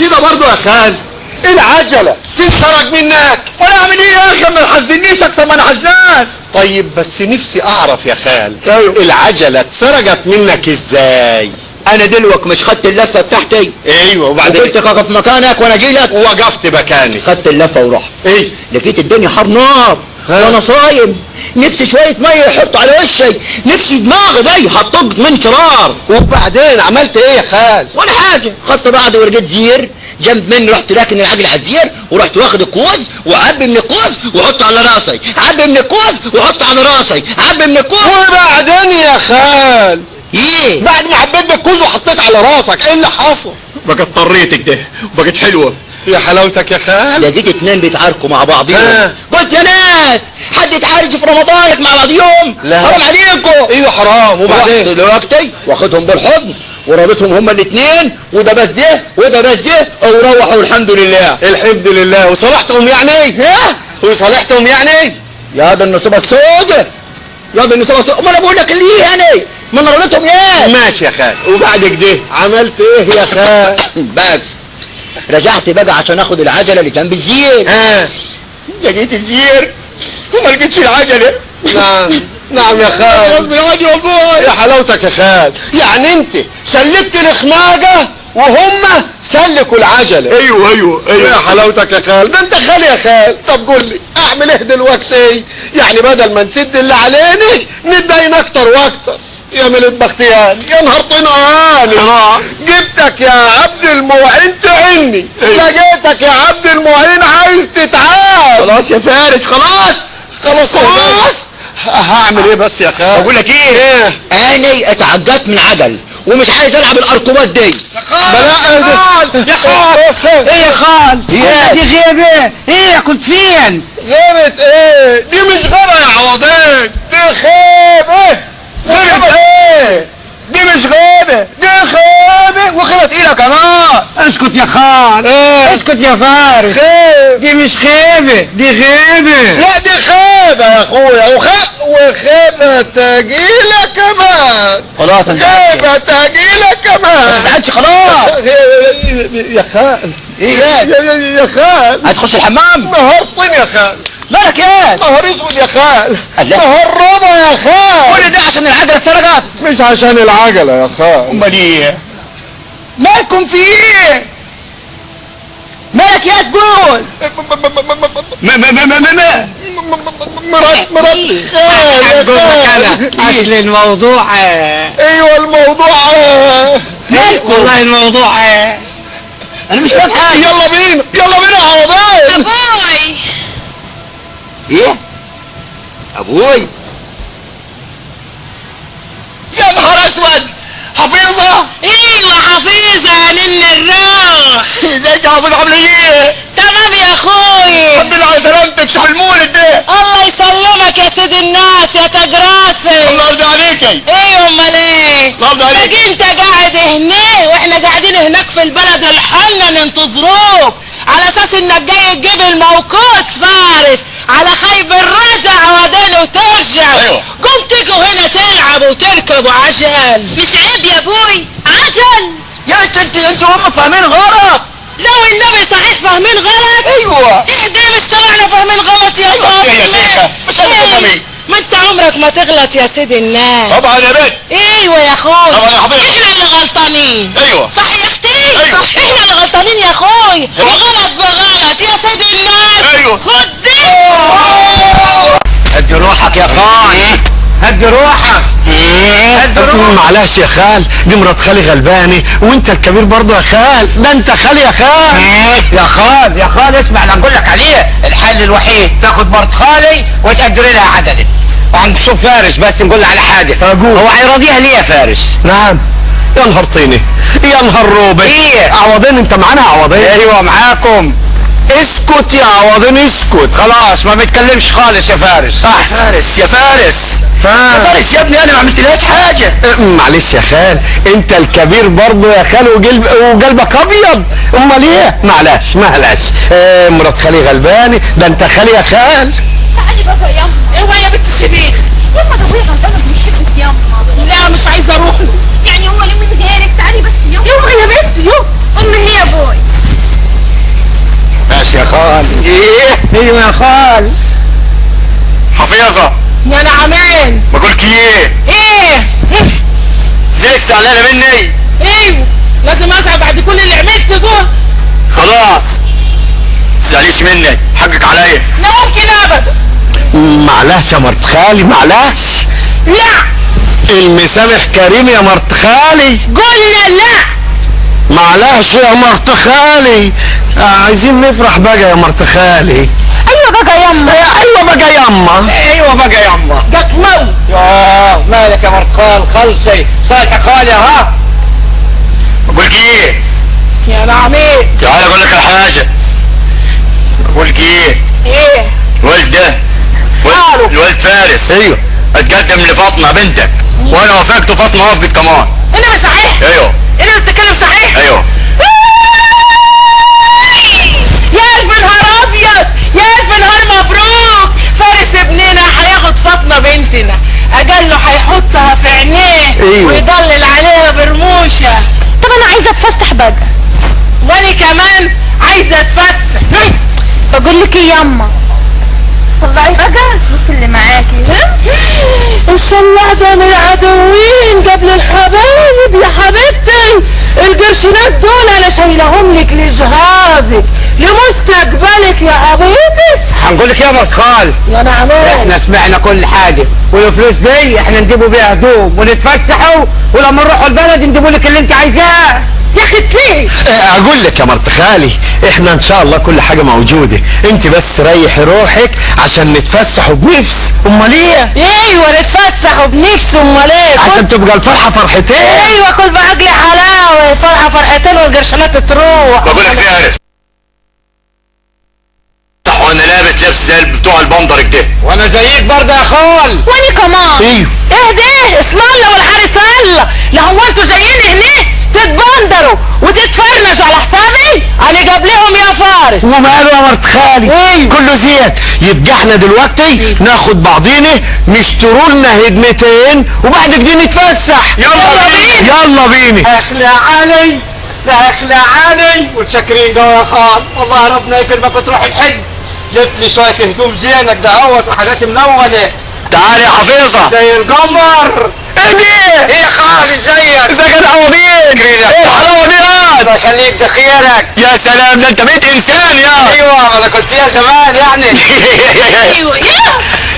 كده برضو يا خال. العجله تتسرق منك. وانا اعمل ايه يا اخي؟ ما تحزنيش اكتر ما انا حزنان. طيب بس نفسي اعرف يا خال، أيوه. العجله اتسرقت منك ازاي؟ انا دلوك مش خدت اللفه بتاعتي؟ ايوه وبعدين كنت واقف مكانك وانا اجي لك وقفت مكاني. خدت اللفه ورحت ايه لقيت الدنيا حر نار وانا صايم، نفسي شويه ميه يحطوا على وشي، نفسي دماغي دي هتطق من شرار. وبعدين عملت ايه يا خال؟ ولا حاجه، خدت بعضي ولقيت زير جنب مني، رحت راكن العجل على الزير ورحت واخد الكوز وعبي من الكوز وحطه على راسي، عبي من الكوز وحطه على راسي، عبي من الكوز. وبعدين يا خال ايه بعد ما عبيت بالكوز وحطيت على راسك ايه اللي حصل؟ بقت طريتك ده وبقت حلوه. يا حلاوتك يا خال. لقيت اتنين بيتعاركوا مع بعضهم، قلت يا ناس حد يتعارك في رمضانك مع بعض يوم؟ لا. حرام عليكم. ايوه حرام. وبعدين دلوقتي واخدهم بالحضن ورابطهم هما الاثنين، وده بس ده وده بس ده، وروحوا الحمد لله. الحمد لله. وصالحتهم يعني؟ ايه؟ وصالحتهم يعني؟ يا ده النصيبه السوداء، يا ده النصيبه السوداء. ما انا بقول لك ليه يعني؟ ما انا رضيتهم ايه؟ ماشي يا خال. وبعد كده عملت ايه يا خال؟ بس رجعت بقى عشان اخد العجله اللي جنب الزير. لقيت الزير وما لقيتش العجله. نعم يا خال. يا حلاوتك يا خال، يعني انت سلكت الخناقه وهم سلكوا العجله. ايوه يا حلاوتك يا خال، ده انت خال يا خال. طب قول لي اعمل ايه دلوقتي؟ يعني بدل ما نسد اللي علينا ندين اكتر واكتر. يا ملت بختيان، يا نهار طيناني، جبتك يا عبد المعين تعني، لقيتك يا عبد المعين عايز تتعاد. خلاص يا فارس خلاص. خلاص هعمل ايه بس يا خال؟ بقول لك ايه؟ انا اتعدت من عجل ومش عايز العب الاركوبات دي. يا خال ايه يا خال؟ دي غيبة ايه؟ كنت فين؟ غيبة ايه؟ دي مش غيبة يا عوضين، دي خيبة. غيبة ايه؟ دي مش غيبة، دي خيبة وخيبة تقيلة كمان. اسكت يا خال. ايه؟ اسكت يا فارس. خيب. دي مش خيبة، دي غيبة. لا دي خيبة يا اخويا، وخيبة تقيلة كمان. خلاص خيبة تقيلة كمان. ما تزعلش خلاص. يا خال. ايه يا خال. هتخش الحمام؟ نهار طين يا خال. مالك ايه؟ نهار اسود يا خال. الله. نهار ربع يا خال. كل ده عشان العجله اتسرقت؟ مش عشان العجلة يا خال. امال ايه؟ مالكم في ايه؟ مالك يا تقول؟ مراتي هتقول لك انا اصل الموضوع ايوه الموضوع مالكم؟ والله الموضوع انا مش فاهم حاجه. يلا بينا يلا بينا يا عوضين. ابوي ايه؟ ابوي؟ يا نهار اسود، حفيظة. ايوه حفيظه يا نن الروح. ازيك يا حفيظ عامله ايه؟ تمام يا اخوي. الحمد لله على سلامتك. شوف المولد ده. الله يسلمك يا سيد الناس يا تاج راسي. الله يرضى عليكي. ايه امال ايه؟ الله يرضى عليك. تجي انت قاعد هنا واحنا قاعدين هناك في البلد الحنة ننتظروك على اساس انك جاي تجيب الموقوس فارس على خيب الرجع عودين وترجع. أيوه. قوم تيجوا هنا تلعبوا وتركبوا عجل. مش عيب يا ابوي؟ عجل. يا انت وامك فاهمين غلط. لو النبي صحيح فاهمين غلط. ايوه. احنا مش طلعنا فاهمين غلط يا صاحبي. يا شيخة مش لازم تفهمي. ما انت عمرك ما تغلط يا سيد الناس. طبعا يا بنت. ايوه يا اخوي. طبعا يا حبيبي. احنا اللي غلطانين. ايوه. صح يا اختي. أيوة. صح. احنا اللي غلطانين يا اخوي. وغلط بغلط يا سيد الناس. أيوة. خد دي. هدي روحك يا خال. هدي روحك. معلش يا خال، دي مرات خالي غلباني وانت الكبير برضه يا خال. ده انت خالي يا خال. يا خال اسمع اللي هنقول لك عليه. الحل الوحيد تاخد مرت خالي وتأجري لها عجلة. وهنشوف فارس بس نقول له على حاجة. هو هيراضيها ليه يا فارس؟ نعم. يا نهار طيني، يا نهار روبي. ايه؟ عوضين انت معانا يا عوضين؟ ايوه معاكم. اسكت يا عوضين اسكت. خلاص ما بتكلمش خالص يا فارس. فارس يا فارس. يا فارس يا ابني انا ما عملتلهاش حاجه. معلش يا خال، انت الكبير برضه يا خال وقلبك ابيض. امال ايه؟ معلش مرات خالي غلباني. ده انت خالي يا خال. تعالي بقى يا يما. اوعى يا بنت سيبيه. يما ده ابويا غلبانه بيحبك يما. لا مش عايزه اروح له. يعني هو ليه من غيرك؟ تعالي بس يما. اوعى يا بنتي. امي هي ابوي. ايه ايوه يا خال. حفيظه يا نعمان. بقولك ايه ايه زيك زعلانه مني؟ ايوه لازم ازعل بعد كل اللي عملته ده. خلاص تزعليش مني، حقك عليا. لا ممكن ابدا. معلش يا مرت خالي معلش. لا المسامح كريم يا مرت خالي. قلنا لا. معلش يا مرت خالي، عايزين نفرح بقى يا مرت خالي. ايوه بقى يما. ايوه بقى يما. ايوه بقى يما. جت موت. يا مالك يا مرت خلصي صالح خالي ها. بقولك ايه يا نعمين. تعالى اقول لك على حاجه. بقولك ايه ايه الولد ده الولد فارس. ايوه اتقدم لفاطمه بنتك وانا وافقت وفاطمه وافقت كمان. انا صحيح. ايوه انا بتتكلم صحيح. ايوه. يا الف نهار ابيض، يا الف نهار مبروك. فارس ابننا هياخد فاطمه بنتنا، اجله هيحطها في عينيه. أيوة. ويضلل عليها برموشه. طب انا عايزه اتفسح بقى. وانا كمان عايزه اتفسح. بقول لك ايه ياما، طلعي بقى الفلوس اللي معاكي. الصلاة ده من العدوين قبل الحبايب يا حبيبتي. القرشينات دول انا شايلهم لك لجهازك لمستقبلك يا حبيبي. هنقول لك يا مرت خال، يا نعمان. احنا سمعنا كل حاجه، والفلوس دي احنا نجيبوا بيها هدوم ونتفسحوا، ولما نروحوا البلد نجيبوا لك اللي انت عايزاه. يا اخي ليه؟ اقول لك يا مرت خالي، احنا ان شاء الله كل حاجه موجوده، انت بس ريحي روحك عشان نتفسحوا بنفس. امال ايه؟ ايوه نتفسحوا بنفس. امال ايه؟ عشان تبقى الفرحه فرحتين. ايوه كل بعقلي حلاوه، فرحه فرحتين والقرشنات تروح. بقول لك فارس وانا لابس لبس زي بتوع البندر كده. وانا زيك برضه يا خال. وانا كمان. ايوه ايه ده؟ اسم الله والحارس الله. لا هو انتوا جايين هنا تتبندروا وتتفرجوا على حسابي؟ انا قبلهم يا فارس. وماله يا مرت خالي؟ ايوه كله زين. يبقى احنا دلوقتي ناخد بعضينا نشتروا لنا هدمتين وبعد كده نتفسح. يلا بينا. يلا بينا. اخلعاني لا اخلعاني. وتشكرين جو يا خال، والله ربنا يكرمك وتروح الحج. جبت لي شويه هدوم زينك دهوت وحاجات منونه. تعالي يا حفيظه. زي القمر. ايه ايه يا خال ازيك؟ ازيك يا عوضين؟ ايه الحلاوه دي يا الله يخليك ده خيرك. يا سلام، ده انت بقيت انسان يا. ايوه انا كنت يا زمان يعني. ايوه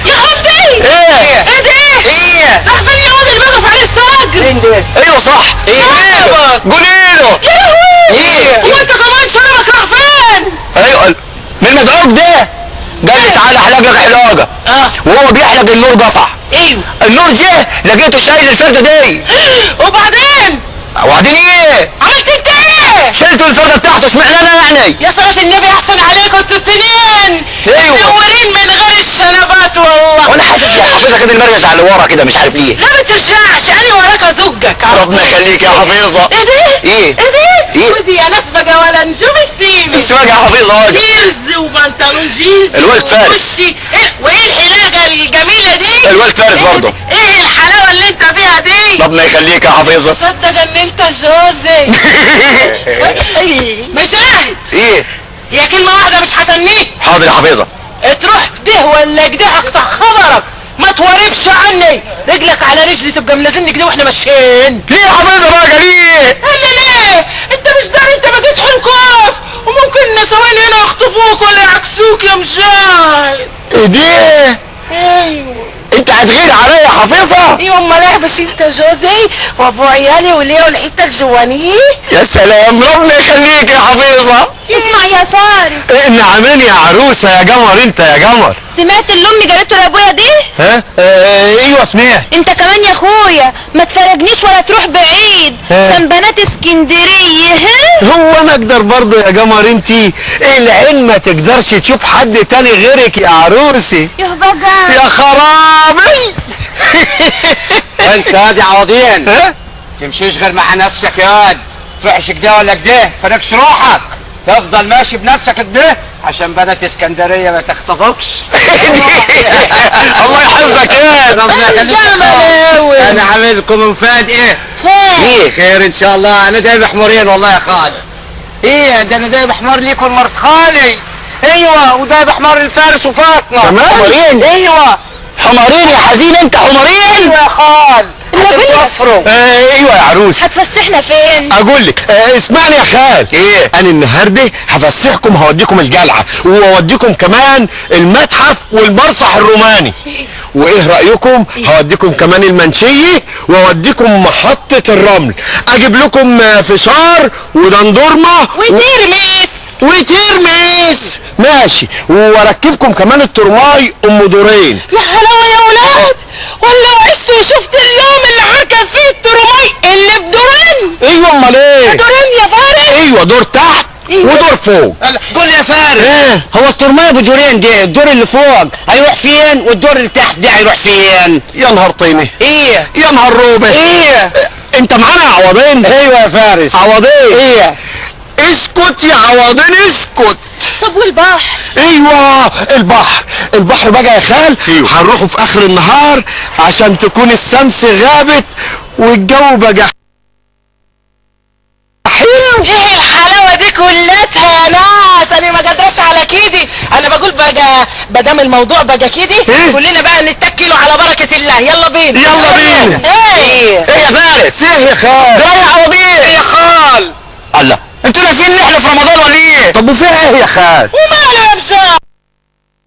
يا خالتي. ايه ايه ده؟ ايه احسن يهود اللي بيقف على الصاج. مين ده؟ ايوه صح. شربك. قولي له. يا لهوي. ايه هو انت كمان شربك راح فين؟ ايوه من المدعوك ده قال لي تعالى احلق لك حلاقه. وهو بيحلق النور قطع. ايوه النور جه لقيته شايل الفرده دي. وبعدين وبعدين ايه؟ عملت انت ايه؟ شلت الفرده بتاعته. اشمعنى انا يعني؟ يا صلاة النبي احسن عليكم انتوا السنين. ايوه. منورين من غير الشنبات والله. وانا حاسس يا حفيظه كده المرجع على ورا كده مش عارف ليه. لا ما ترجعش، انا وراك ازقك. ربنا يخليك يا حفيظه. ايه ده؟ ايه؟ ايه ده؟ ايه؟ وزي يا ناس بقى ولا نجوم السيمي. اسمعي يا حفيظه واجب. جيرز وبنطلون جينز الولد فارس. ووشي. ايه وايه الحلاقه الجميله دي؟ الولد فارس برضه. ايه الحلاوه اللي انت فيها دي؟ ربنا يخليك يا حفيظه. صدق ان انت جوزي. مشاهد. ايه؟ هي كلمه واحده مش هتنيك. حاضر يا حفيظه. تروح كده ولا كده اقطع خبرك، ما توربش عني. رجلك على رجلي تبقى ملازمني كده واحنا ماشيين. ليه يا حفيظه بقى ليه؟ انا ليه؟ انت مش داري انت بقيت حنكوف، وممكن نسوين هنا يخطفوك ولا يعكسوك يا مشاهد. ايه ده؟ ايوه انت هتغير عليا يا حفيظه؟ ايوه امال ايه باش انت جوزي وابو عيالي وليه والحته الجوانيه. يا سلام، ربنا يخليك يا حفيظه. اسمع يا فارس، نعمين يا عروسه يا قمر. انت يا قمر سمعت اللي امي قالته لابويا دي؟ ها؟ ايوه سمعت. انت كمان يا اخويا ما تفرجنيش ولا تروح بعيد. سنبنات اسكندريه. هو انا اقدر برضه يا قمر؟ انت العين ما تقدرش تشوف حد تاني غيرك يا عروسي. يا بقى يا خرابي. انت يا دي عوضين ها؟ تمشيش غير مع نفسك يا واد. تروحش كده ولا كده، فرقش روحك. تفضل ماشي بنفسك كده عشان بنات اسكندريه ما تخطفكش. الله يحفظك يا ربنا يخليك. انا عامل لكم مفاجاه. ايه خير ان شاء الله. انا جايب حمارين والله يا خال. ايه ده انا جايب حمار ليكم مرت خالي. ايوه وده حمار الفارس وفاطمه. حمارين؟ ايوه حمارين يا حزين انت، حمارين. ايوه يا خال هتتوفروا. ايوه يا عروس. هتفسحنا فين؟ اقول لك اسمعني يا خال. ايه؟ انا النهارده هفسحكم، هوديكم الجلعه واوديكم كمان المتحف والمسرح الروماني. وايه رايكم هوديكم كمان المنشيه واوديكم محطه الرمل، اجيب لكم فشار ودندورمه وترمس ماشي، واركبكم كمان الترماي ام دورين. يا حلاوه يا ولاد، ولا عشت وشفت اليوم اللي هركب فيه الترماي اللي بدورين. ايوه امال ايه؟ دورين يا فارس. ايوه دور تحت ودور فوق. قول يا فارس. ايه؟ هو الترماي ابو دورين ده الدور اللي فوق هيروح فين والدور اللي تحت ده هيروح فين؟ يا نهار طينه. ايه؟ يا نهار روبه. ايه؟ انت معانا يا عوضين؟ ايوه يا فارس. عوضين. ايه؟ اسكت يا عوضين اسكت. طب والبحر؟ ايوه البحر بقى يا خال. هنروحوا في اخر النهار عشان تكون الشمس غابت والجو بقى حلو. ايه الحلاوه دي كلها يا ناس؟ انا ما قدرش على كده. انا بقول بقى بدام الموضوع بقى كده كلنا بقى نتكلوا على بركه الله. يلا بينا يلا بينا. ايه يا فارس؟ ايه يا خال؟ ده يا عوضين. ايه يا خال؟ الله انتوا ناسيين ان احنا في رمضان ولا ايه؟ طب وفيها ايه يا خال؟ وماله يا مساء؟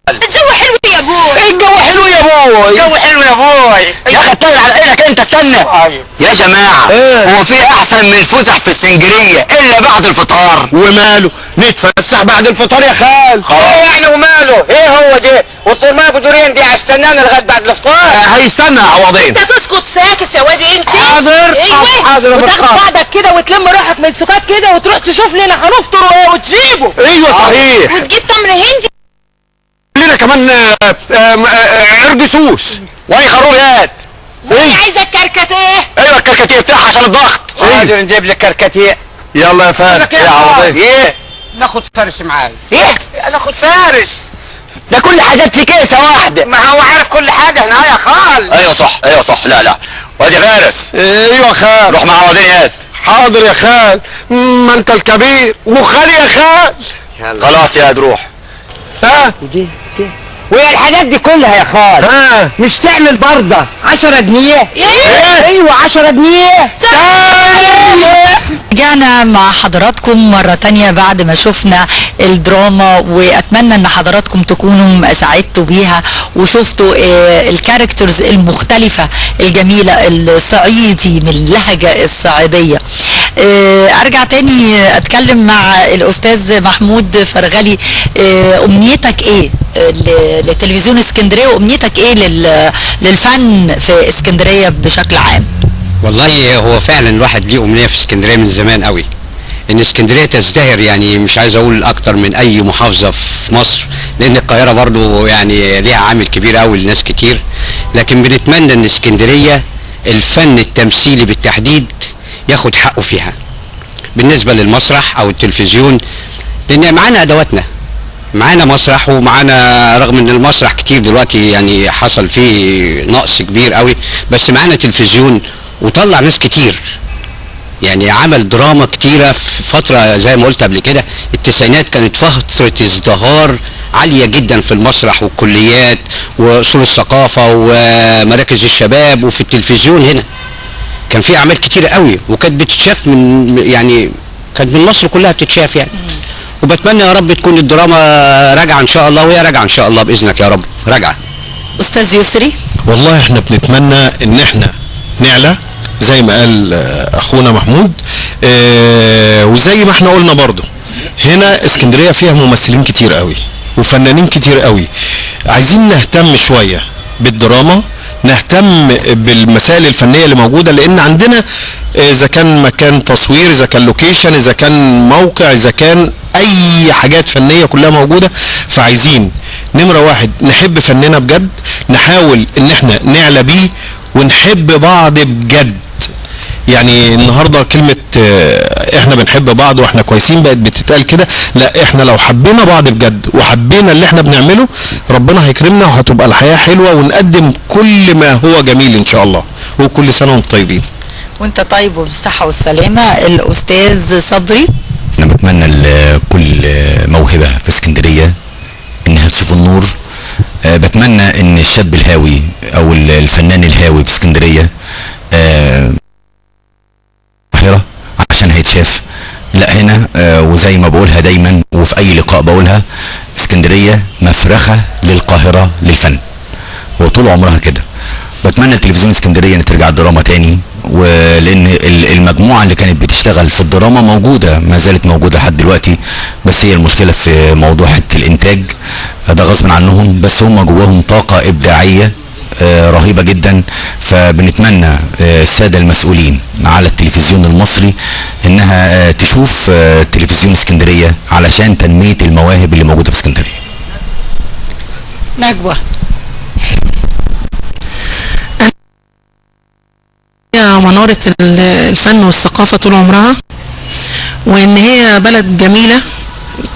الجو حلو يا ابوي. الجو حلو يا بوي. الجو حلو يا بوي. يا اخي اتطلع على عينك انت استنى. يا جماعة هو في احسن من الفسح في اسكندرية الا بعد الفطار؟ وماله نتفسح بعد الفطار يا خال. ايه يعني وماله؟ ايه هو ده؟ والترماي ابو دورين دي هستنانا لغايه بعد الفطار. هيستنى يا عوضين. انت تسكت ساكت يا وادي انت. حاضر. ايوه حاضر يا وتاخد بطال. بعضك كده وتلم روحك من السكات كده وتروح تشوف لنا هنفطر وايه وتجيبه. ايوه صحيح. وتجيب تمر هندي. لنا كمان عرق سوس واي خروبيات. ايه عايزه الكركتيه؟ ايوه الكركتيه بتاعها عشان الضغط. حاضر نجيب لك كركتيه. يلا يا فارس يا عوضين. ايه؟ ناخد فارس معايا. ايه؟ ناخد فارس. ده كل حاجات في كيسه واحده. ما هو عارف كل حاجه هنا يا خال. ايوه صح لا وادي فارس. ايوه خال. روح مع عوضيات. حاضر يا خال. ما انت الكبير وخالي يا خال. خلاص يا روح. ها وهي الحاجات دي كلها يا خال ها مش تعمل برضه 10 جنيه؟ ايه؟ ايوه 10 جنيه. رجعنا مع حضراتكم مرة تانية بعد ما شفنا الدراما، واتمنى ان حضراتكم تكونوا سعدتوا بيها وشفتوا الكاركترز المختلفة الجميلة الصعيدي من اللهجة الصعيدية. ارجع تاني اتكلم مع الاستاذ محمود فرغلي. امنيتك ايه لتلفزيون اسكندرية، وامنيتك ايه للفن في اسكندرية بشكل عام؟ والله هو فعلا الواحد ليه امنيه في اسكندريه من زمان قوي، ان اسكندريه تزدهر. يعني مش عايز اقول اكتر من اي محافظه في مصر، لان القاهره برضو يعني ليها عامل كبير قوي لناس كتير، لكن بنتمنى ان اسكندريه الفن التمثيلي بالتحديد ياخد حقه فيها بالنسبه للمسرح او التلفزيون، لان معانا ادواتنا، معانا مسرح ومعانا، رغم ان المسرح كتير دلوقتي يعني حصل فيه نقص كبير قوي، بس معانا تلفزيون وطلع ناس كتير، يعني عمل دراما كتيرة في فترة زي ما قلت قبل كده. التسعينات كانت فترة ازدهار عالية جدا في المسرح والكليات وأصول الثقافة ومراكز الشباب، وفي التلفزيون هنا كان في أعمال كتيرة قوي وكانت بتتشاف من، يعني كانت من مصر كلها بتتشاف يعني. وبتمنى يا رب تكون الدراما راجعة إن شاء الله، وهي راجعة إن شاء الله بإذنك يا رب راجعة. أستاذ يسري؟ والله احنا بنتمنى إن احنا نعلى زي ما قال اخونا محمود، وزي ما احنا قلنا برضو هنا اسكندرية فيها ممثلين كتير قوي وفنانين كتير قوي. عايزين نهتم شوية بالدراما، نهتم بالمسائل الفنية اللي موجودة، لان عندنا اذا كان مكان تصوير، اذا كان لوكيشن، اذا كان موقع، اذا كان اي حاجات فنية كلها موجودة. فعايزين نمرة واحد نحب فننا بجد، نحاول ان احنا نعلى بيه ونحب بعض بجد. يعني النهارده كلمه احنا بنحب بعض واحنا كويسين بقت بتتقال كده، لا احنا لو حبينا بعض بجد وحبينا اللي احنا بنعمله ربنا هيكرمنا وهتبقى الحياه حلوه ونقدم كل ما هو جميل ان شاء الله. وكل سنه وانتم طيبين. وانت طيب وبالصحه والسلامه. الاستاذ صبري؟ انا بتمنى لكل موهبه في اسكندريه انها تشوف النور. بتمنى ان الشاب الهاوي او الفنان الهاوي في اسكندريه القاهره عشان هيتشاف، لا هنا وزي ما بقولها دايما وفي اي لقاء بقولها، اسكندريه مفرخه للقاهره للفن، وطول عمرها كده. بتمنى تلفزيون اسكندريه ان ترجع الدراما تاني، ولان المجموعه اللي كانت بتشتغل في الدراما موجوده، ما زالت موجوده لحد دلوقتي، بس هي المشكله في موضوع حته الانتاج ده غصب عنهم، بس هم جواهم طاقه ابداعيه رهيبه جدا. فبنتمنى الساده المسؤولين على التلفزيون المصري انها تشوف تلفزيون اسكندريه علشان تنميه المواهب اللي موجوده في اسكندريه. نجوى. هي منارة الفن والثقافة طول عمرها، وان هي بلد جميلة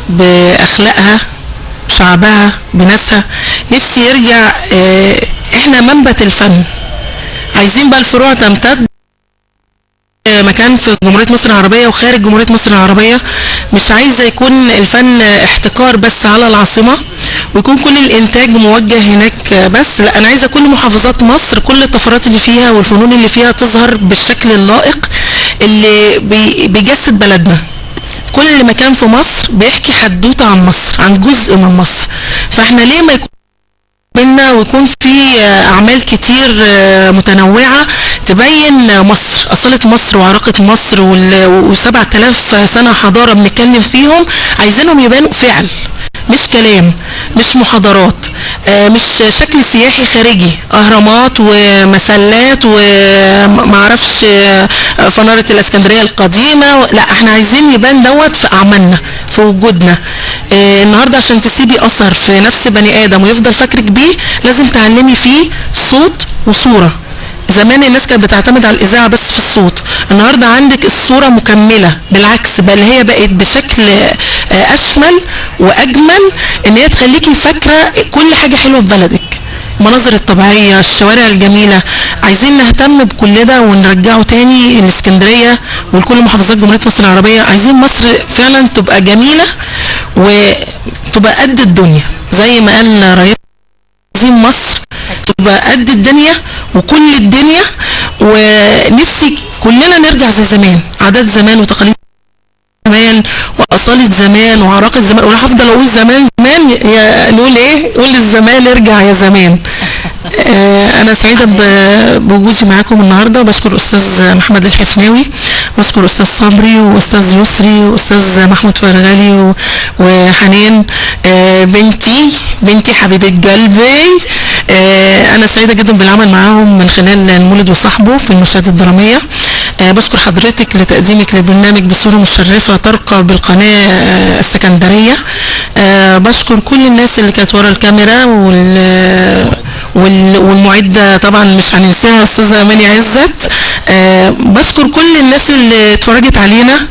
باخلاقها بشعبها بناسها. نفسي يرجع احنا منبت الفن، عايزين بقى الفروع تمتد مكان في جمهورية مصر العربية وخارج جمهورية مصر العربية. مش عايزة يكون الفن احتكار بس على العاصمة ويكون كل الانتاج موجه هناك بس، لا انا عايزة كل محافظات مصر كل الطفرات اللي فيها والفنون اللي فيها تظهر بالشكل اللائق اللي بيجسد بلدنا. كل مكان في مصر بيحكي حدوتة عن مصر، عن جزء من مصر. فاحنا ليه ما يكون منا ويكون في اعمال كتير متنوعة تبين مصر، اصالة مصر وعراقة مصر و7000 سنة حضارة بنتكلم فيهم، عايزينهم يبانوا فعل مش كلام، مش محاضرات، مش شكل سياحي خارجي، اهرامات ومسلات ومعرفش فنارة الاسكندرية القديمة. لا احنا عايزين يبان دوت في اعمالنا في وجودنا. النهاردة عشان تسيبي اثر في نفس بني ادم ويفضل فاكرك بيه لازم تعلمي فيه صوت وصورة. زمان الناس كانت بتعتمد على الاذاعه بس في الصوت، النهارده عندك الصوره مكمله، بالعكس بل هي بقت بشكل اشمل واجمل ان هي تخليكي فاكره كل حاجه حلوه في بلدك، المناظر الطبيعيه، الشوارع الجميله. عايزين نهتم بكل ده ونرجعه تاني الاسكندريه ولكل محافظات جمهوريه مصر العربيه. عايزين مصر فعلا تبقى جميله وتبقى قد الدنيا زي ما قال رئيس. عايزين مصر تبقى قد الدنيا وكل الدنيا، ونفسي كلنا نرجع زي زمان، عادات زمان وتقاليد زمان وأصالة زمان وعراقة زمان. ولا هفضل اقول زمان زمان، يا نقول ايه، قول الزمان ارجع يا زمان. انا سعيدة بوجودي معاكم النهاردة، وبشكر استاذ محمد الحفناوي، بشكر استاذ صبري واستاذ يسري واستاذ محمود فرغالي وحنان بنتي حبيبة قلبي. انا سعيدة جدا بالعمل معاهم من خلال المولد وصاحبه في المشاهد الدرامية. بشكر حضرتك لتقديمك للبرنامج بصورة مشرفة ترقى بالقناة السكندرية. بشكر كل الناس اللي كانت ورا الكاميرا والمعدة طبعا مش هننساها استاذة اماني عزت. بشكر كل الناس اللي اتفرجت علينا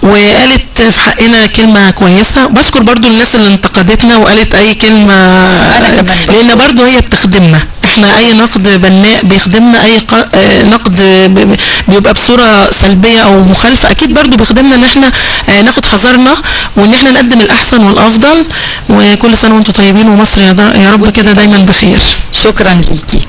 وقالت في حقنا كلمة كويسة. بشكر برضو الناس اللي انتقدتنا وقالت اي كلمة، لان برضو هي بتخدمنا. احنا اي نقد بناء بيخدمنا، اي نقد بيبقى بصورة سلبية او مخالفة اكيد برضو بيخدمنا ان احنا ناخد حذرنا وان احنا نقدم الاحسن والافضل. وكل سنة وانتم طيبين ومصر يا رب كده دايما بخير. شكرا ليكي.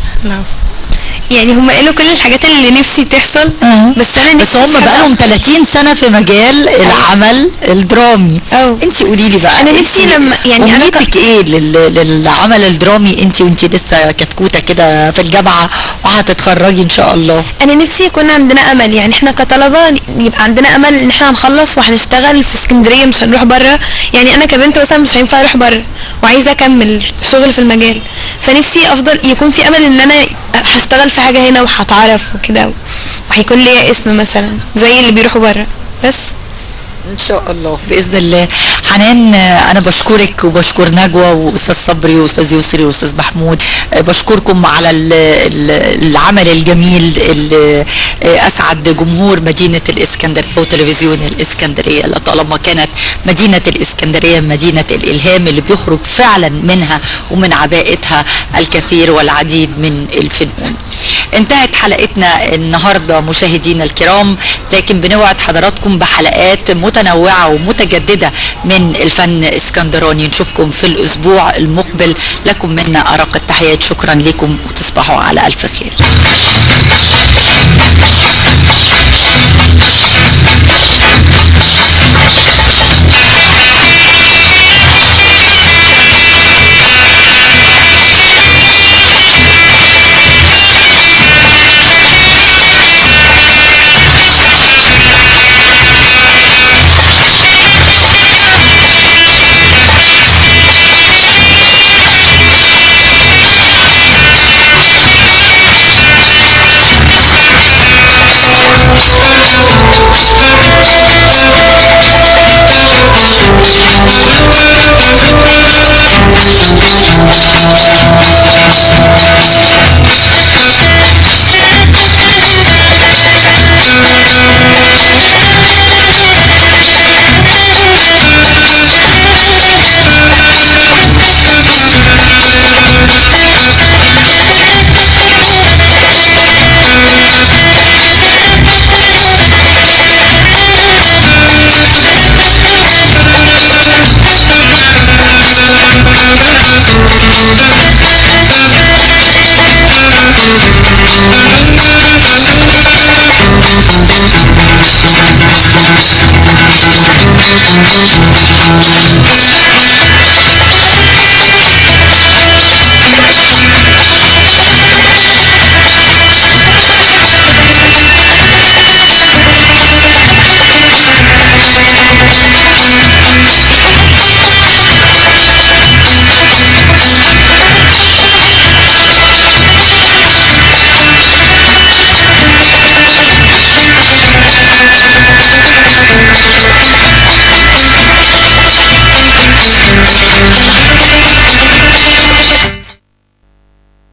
يعني هم قالوا كل الحاجات اللي نفسي تحصل، بس انا بس هم بقالهم 30 سنة في مجال العمل الدرامي. انت قولي لي بقى، انا نفسي لما يعني امنيتك ايه للعمل الدرامي انت وانت لسه كتكوتة كده في الجامعة وهتتخرجي ان شاء الله؟ انا نفسي يكون عندنا امل، يعني احنا كطلبة يبقى عندنا امل ان احنا هنخلص وهنشتغل في اسكندرية، مش هنروح بره. يعني انا كبنت مثلا مش هينفع اروح بره وعايزة اكمل شغل في المجال، فنفسي افضل يكون في امل ان انا هشتغل في حاجة هنا وهتعرف وكده وهيكون ليا اسم مثلا زي اللي بيروحوا بره. بس ان شاء الله باذن الله. حنان انا بشكرك وبشكر نجوى واستاذ صبري واستاذ يسري واستاذ محمود، بشكركم على العمل الجميل اللي اسعد جمهور مدينه الاسكندريه وتلفزيون الاسكندريه، لطالما كانت مدينه الاسكندريه مدينه الالهام اللي بيخرج فعلا منها ومن عبائتها الكثير والعديد من الفنون. انتهت حلقتنا النهاردة مشاهدينا الكرام، لكن بنوعد حضراتكم بحلقات متنوعة ومتجددة من الفن اسكندراني. نشوفكم في الأسبوع المقبل، لكم منا أرق التحيات. شكرا لكم وتصبحوا على ألف خير. Thank you.